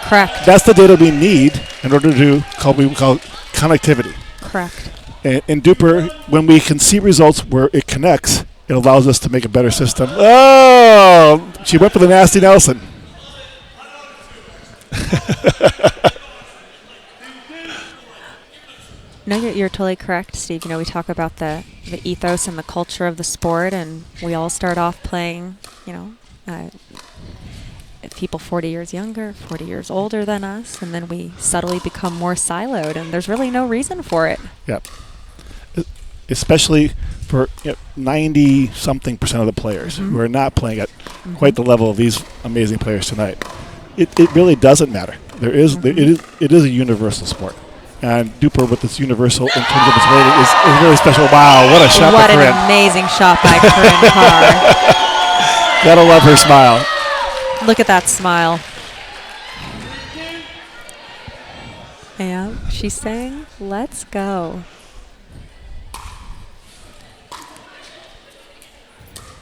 Correct. That's the data we need in order to do what we call connectivity. Correct. In DUPR, when we can see results where it connects, it allows us to make a better system. Oh, she went for the nasty Nelson. No, you're totally correct, Steve. We talk about the ethos and the culture of the sport, and we all start off playing, people 40 years younger, 40 years older than us, and then we subtly become more siloed, and there's really no reason for it. Yep. Especially for 90-something% of the players who are not playing at quite the level of these amazing players tonight. It really doesn't matter. It is a universal sport. And DUPR, with its universal in terms of its rating, is really special. Wow, what a shot by Corinne. What an amazing shot by Corinne Carr. Gotta love her smile. Look at that smile. Yeah, she's saying, let's go.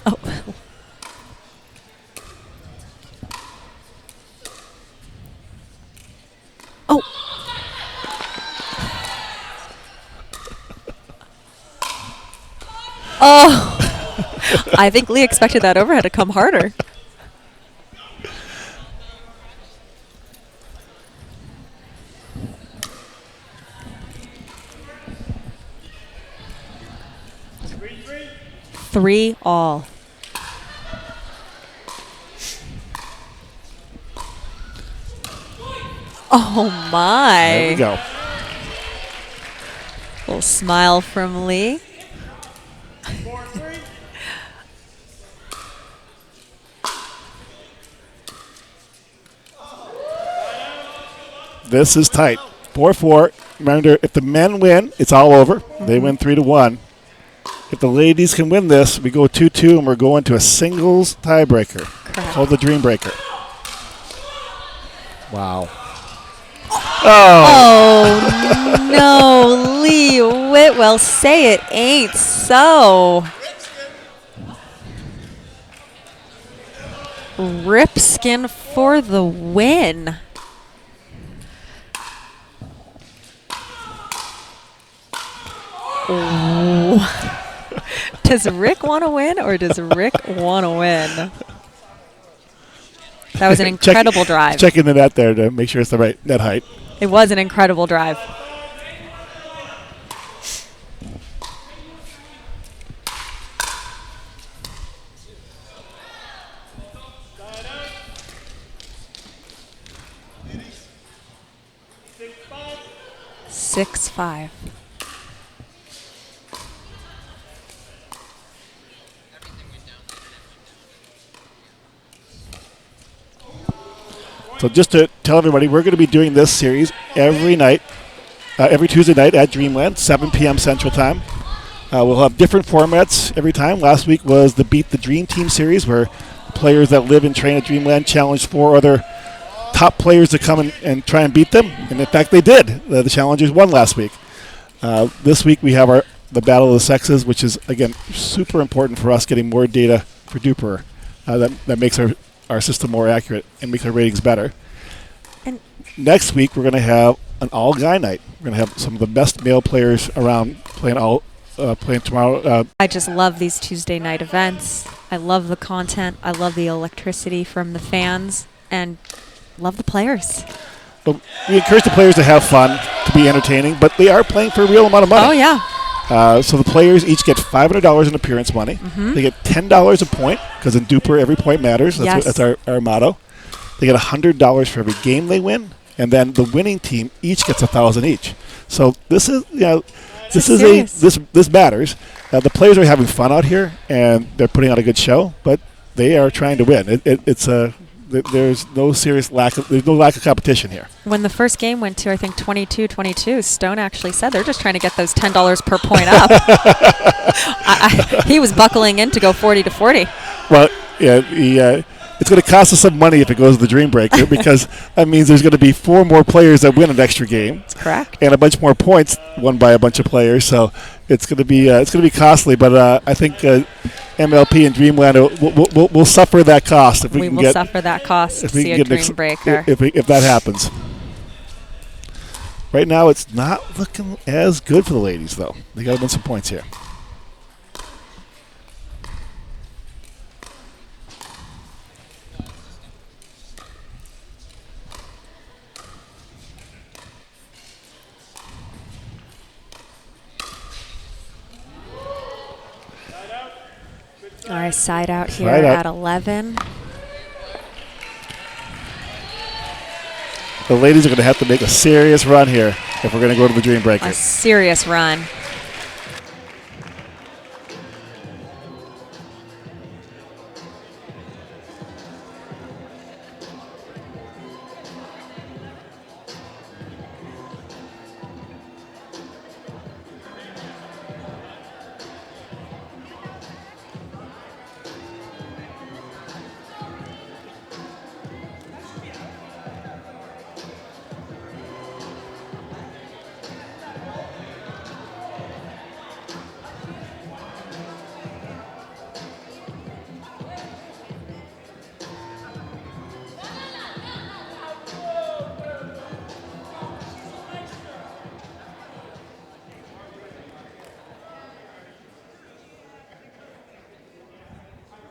Oh. Oh. Oh. I think Lee expected that overhead to come harder. Three all. Oh my. There we go. Little smile from Lee. This is tight. 4-4. Remember, if the men win, it's all over. They win 3-1. If the ladies can win this, we go 2-2, and we're going to a singles tiebreaker. Correct. Called the Dream Breaker. Wow. Oh. Oh, no. Lee Whitwell, say it ain't so. Ripskin for the win. Oh. Does Rick want to win, or does Rick want to win? That was an incredible drive. Checking the net there to make sure it's the right net height. It was an incredible drive. Six, five. So just to tell everybody, we're going to be doing this series every night, every Tuesday night at Dreamland, 7 p.m. Central Time. We'll have different formats every time. Last week was the Beat the Dream Team series, where players that live and train at Dreamland challenged 4 other top players to come and try and beat them. And in fact, they did. The challengers won last week. This week we have the Battle of the Sexes, which is, again, super important for us getting more data for DUPR. That makes our system more accurate and makes our ratings better. And next week we're going to have an all-guy night. We're going to have some of the best male players around playing tomorrow. I just love these Tuesday night events. I love the content. I love the electricity from the fans, and love the players. But we encourage the players to have fun, to be entertaining, but they are playing for a real amount of money. Oh, yeah. So the players each get $500 in appearance money. They get $10 a point, because in DUPR every point matters. That's our motto. They get $100 for every game they win, and then the winning team each gets $1,000 each. So this is this matters. The players are having fun out here, and they're putting on a good show, but they are trying to win. There's no lack of competition here. When the first game went to, I think, 22-22, Stone actually said they're just trying to get those $10 per point up. He was buckling in to go 40-40. Well, yeah, it's going to cost us some money if it goes to the Dream Breaker because that means there's going to be 4 more players that win an extra game. That's correct. And a bunch more points won by a bunch of players. So it's going to be costly. But I think MLP and Dreamland will suffer that cost if We will suffer that cost to see a Dream Breaker. If that happens. Right now, it's not looking as good for the ladies, though. They got to win some points here. All right, side out here Side out. at 11. The ladies are going to have to make a serious run here if we're going to go to the Dream Breaker. A serious run.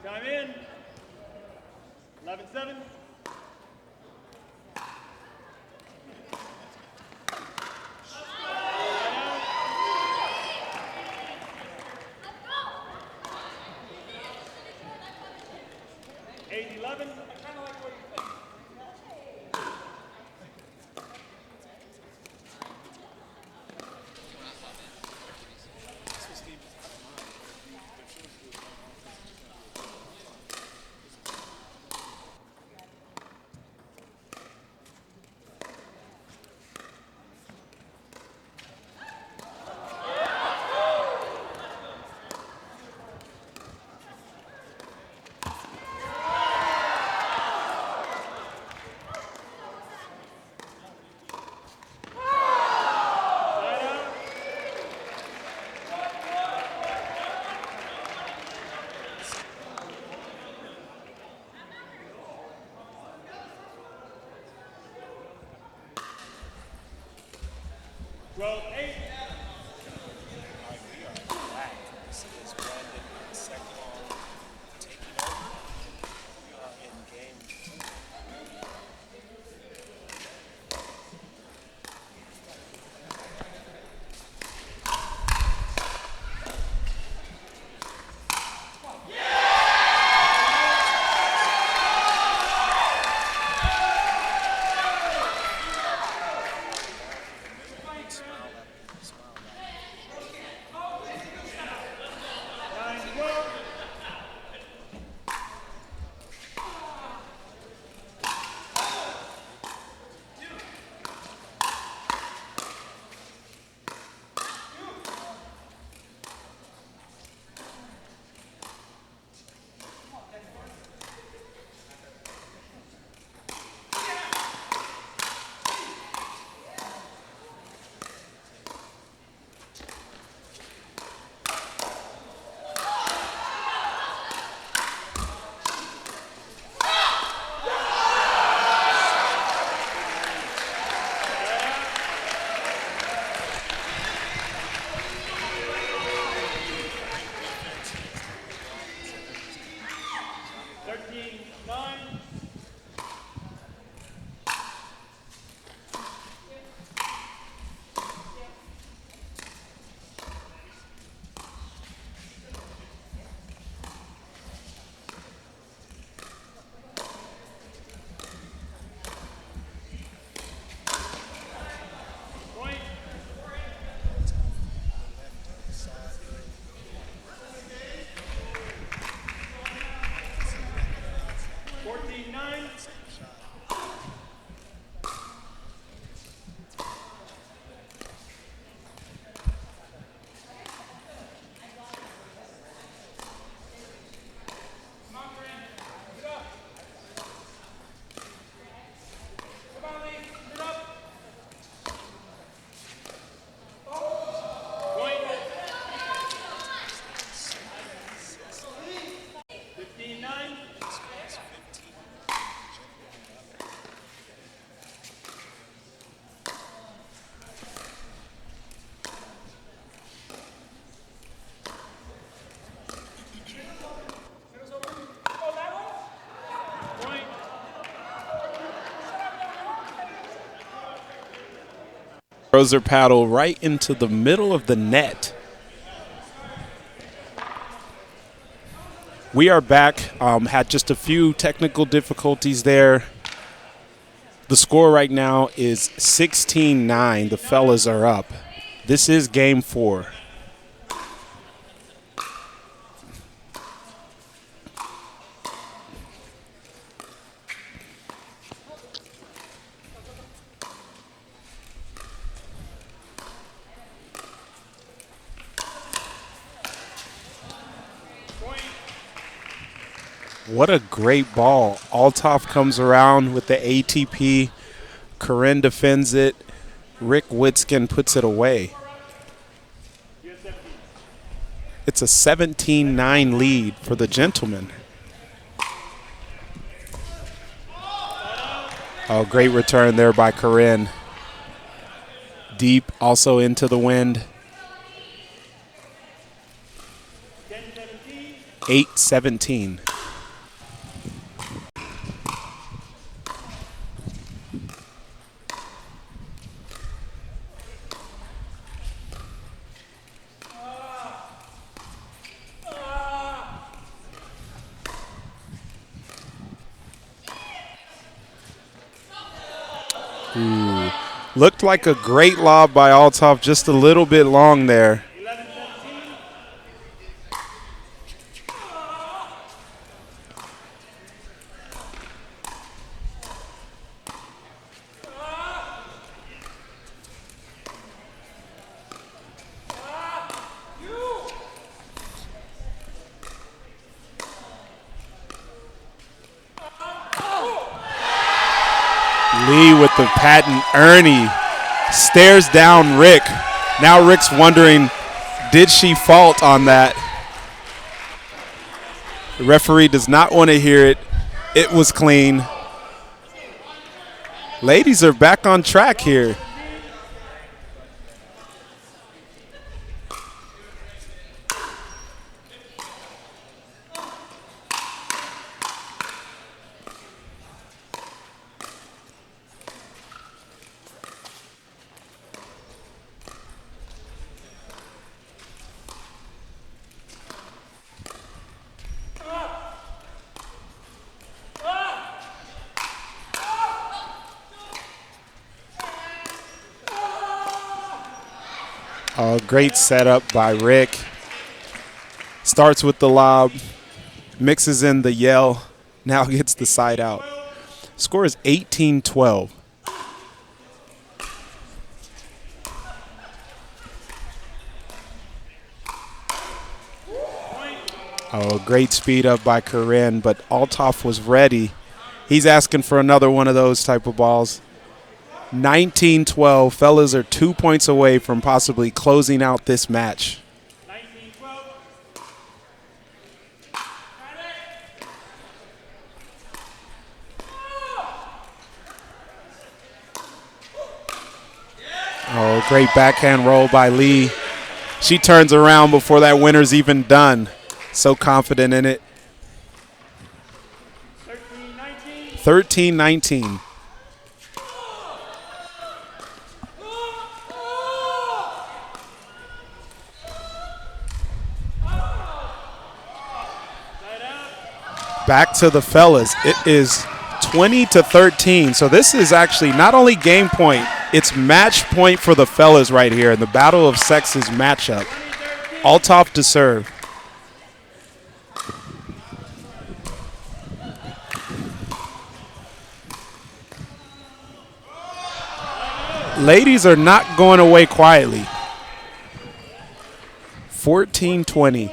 Time in. 11-7. Roll 8. throws her paddle right into the middle of the net. We are back. Had just a few technical difficulties there. The score right now is 16-9. The fellas are up. This is game 4. What a great ball. Altoff comes around with the ATP. Corinne defends it. Rick Whitskin puts it away. It's a 17-9 lead for the gentlemen. Oh, great return there by Corinne. Deep, also into the wind. 8-17. Ooh. Looked like a great lob by Altoff, just a little bit long there. Lee with the patent Ernie stares down Rick. Now Rick's wondering, did she fault on that? The referee does not want to hear it. It was clean. Ladies are back on track here. Great setup by Rick. Starts with the lob, mixes in the yell, now gets the side out. Score is 18-12. Oh, great speed up by Corinne, but Altoff was ready. He's asking for another one of those type of balls. 19-12. Fellas are 2 points away from possibly closing out this match. Oh, great backhand roll by Lee. She turns around before that winner's even done. So confident in it. 13-19. Back to the fellas. It is 20-13. So this is actually not only game point, it's match point for the fellas right here in the Battle of Sexes matchup. Altoff to serve. Ladies are not going away quietly. 14-20.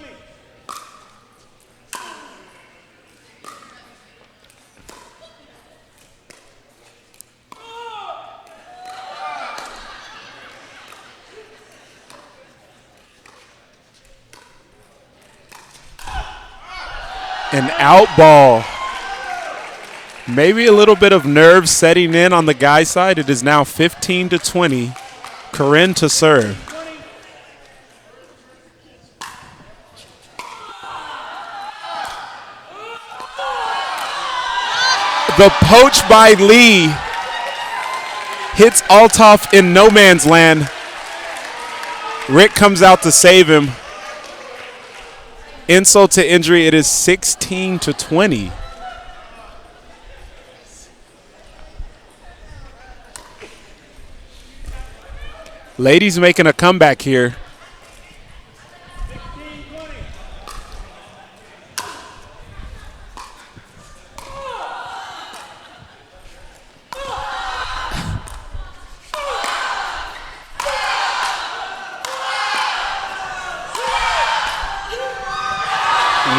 An out ball. Maybe a little bit of nerve setting in on the guy's side. It is now 15-20. Corinne to serve. The poach by Lee. hits Altoff in no man's land. Rick comes out to save him. Insult to injury, it is 16-20. Ladies making a comeback here.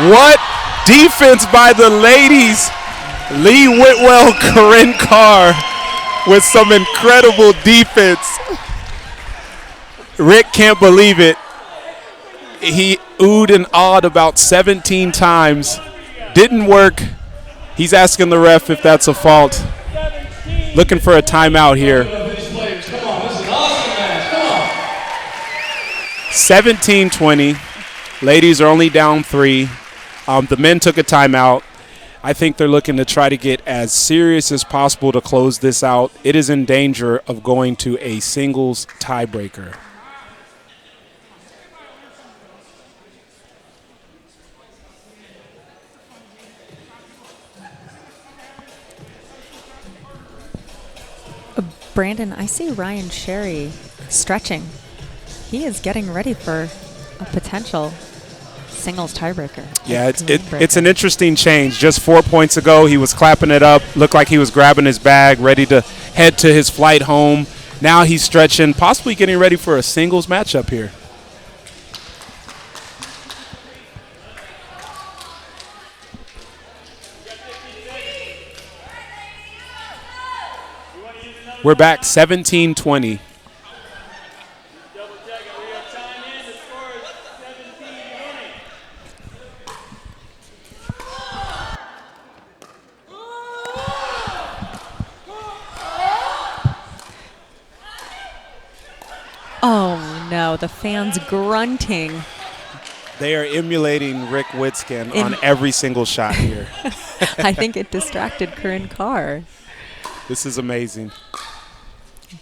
What defense by the ladies. Lee Whitwell, Corinne Carr with some incredible defense. Rick can't believe it. He oohed and awed about 17 times. Didn't work. He's asking the ref if that's a fault. Looking for a timeout here. 17-20. Ladies are only down 3. The men took a timeout. I think they're looking to try to get as serious as possible to close this out. It is in danger of going to a singles tiebreaker. Brandon, I see Ryan Sherry stretching. He is getting ready for a potential singles tiebreaker. Yeah, it's an interesting change. Just 4 points ago, he was clapping it up, looked like he was grabbing his bag, ready to head to his flight home. Now he's stretching, possibly getting ready for a singles matchup here. We're back 17-20. Oh no, the fans grunting. They are emulating Rick Whitskin on every single shot here. I think it distracted Corinne Carr. This is amazing.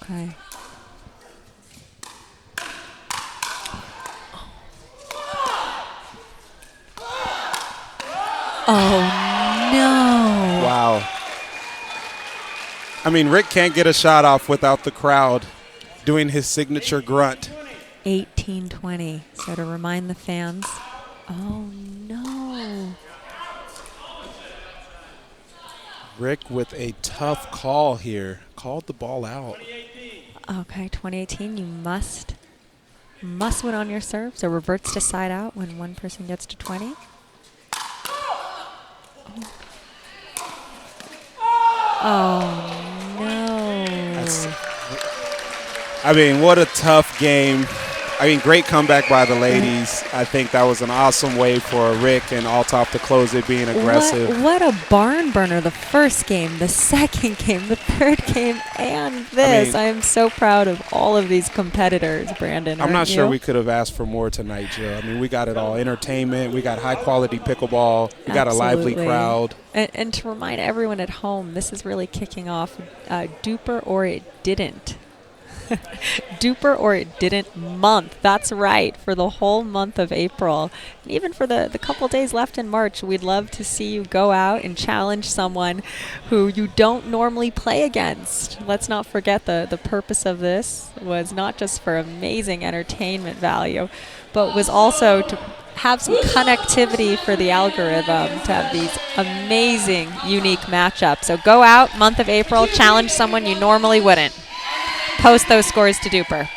Okay. Oh no. Wow. I mean, Rick can't get a shot off without the crowd doing his signature grunt. 18-20. So to remind the fans. Oh no. Rick with a tough call here. Called the ball out. Okay, 2018, you must win on your serve. So reverts to side out when one person gets to 20. Oh no. I mean, what a tough game. I mean, great comeback by the ladies. I think that was an awesome way for Rick and Altoff to close it, being aggressive. What a barn burner. The first game, the second game, the third game, and this. I am so proud of all of these competitors, Brandon. I'm not sure we could have asked for more tonight, Jill. I mean, we got it all. Entertainment. We got high-quality pickleball. We got a lively crowd. And to remind everyone at home, this is really kicking off DUPR or it didn't. DUPR or it didn't month. That's right, for the whole month of April. And even for the couple days left in March, we'd love to see you go out and challenge someone who you don't normally play against. Let's not forget the purpose of this was not just for amazing entertainment value, but was also to have some connectivity for the algorithm to have these amazing, unique matchups. So go out, month of April, challenge someone you normally wouldn't. Post those scores to DUPR.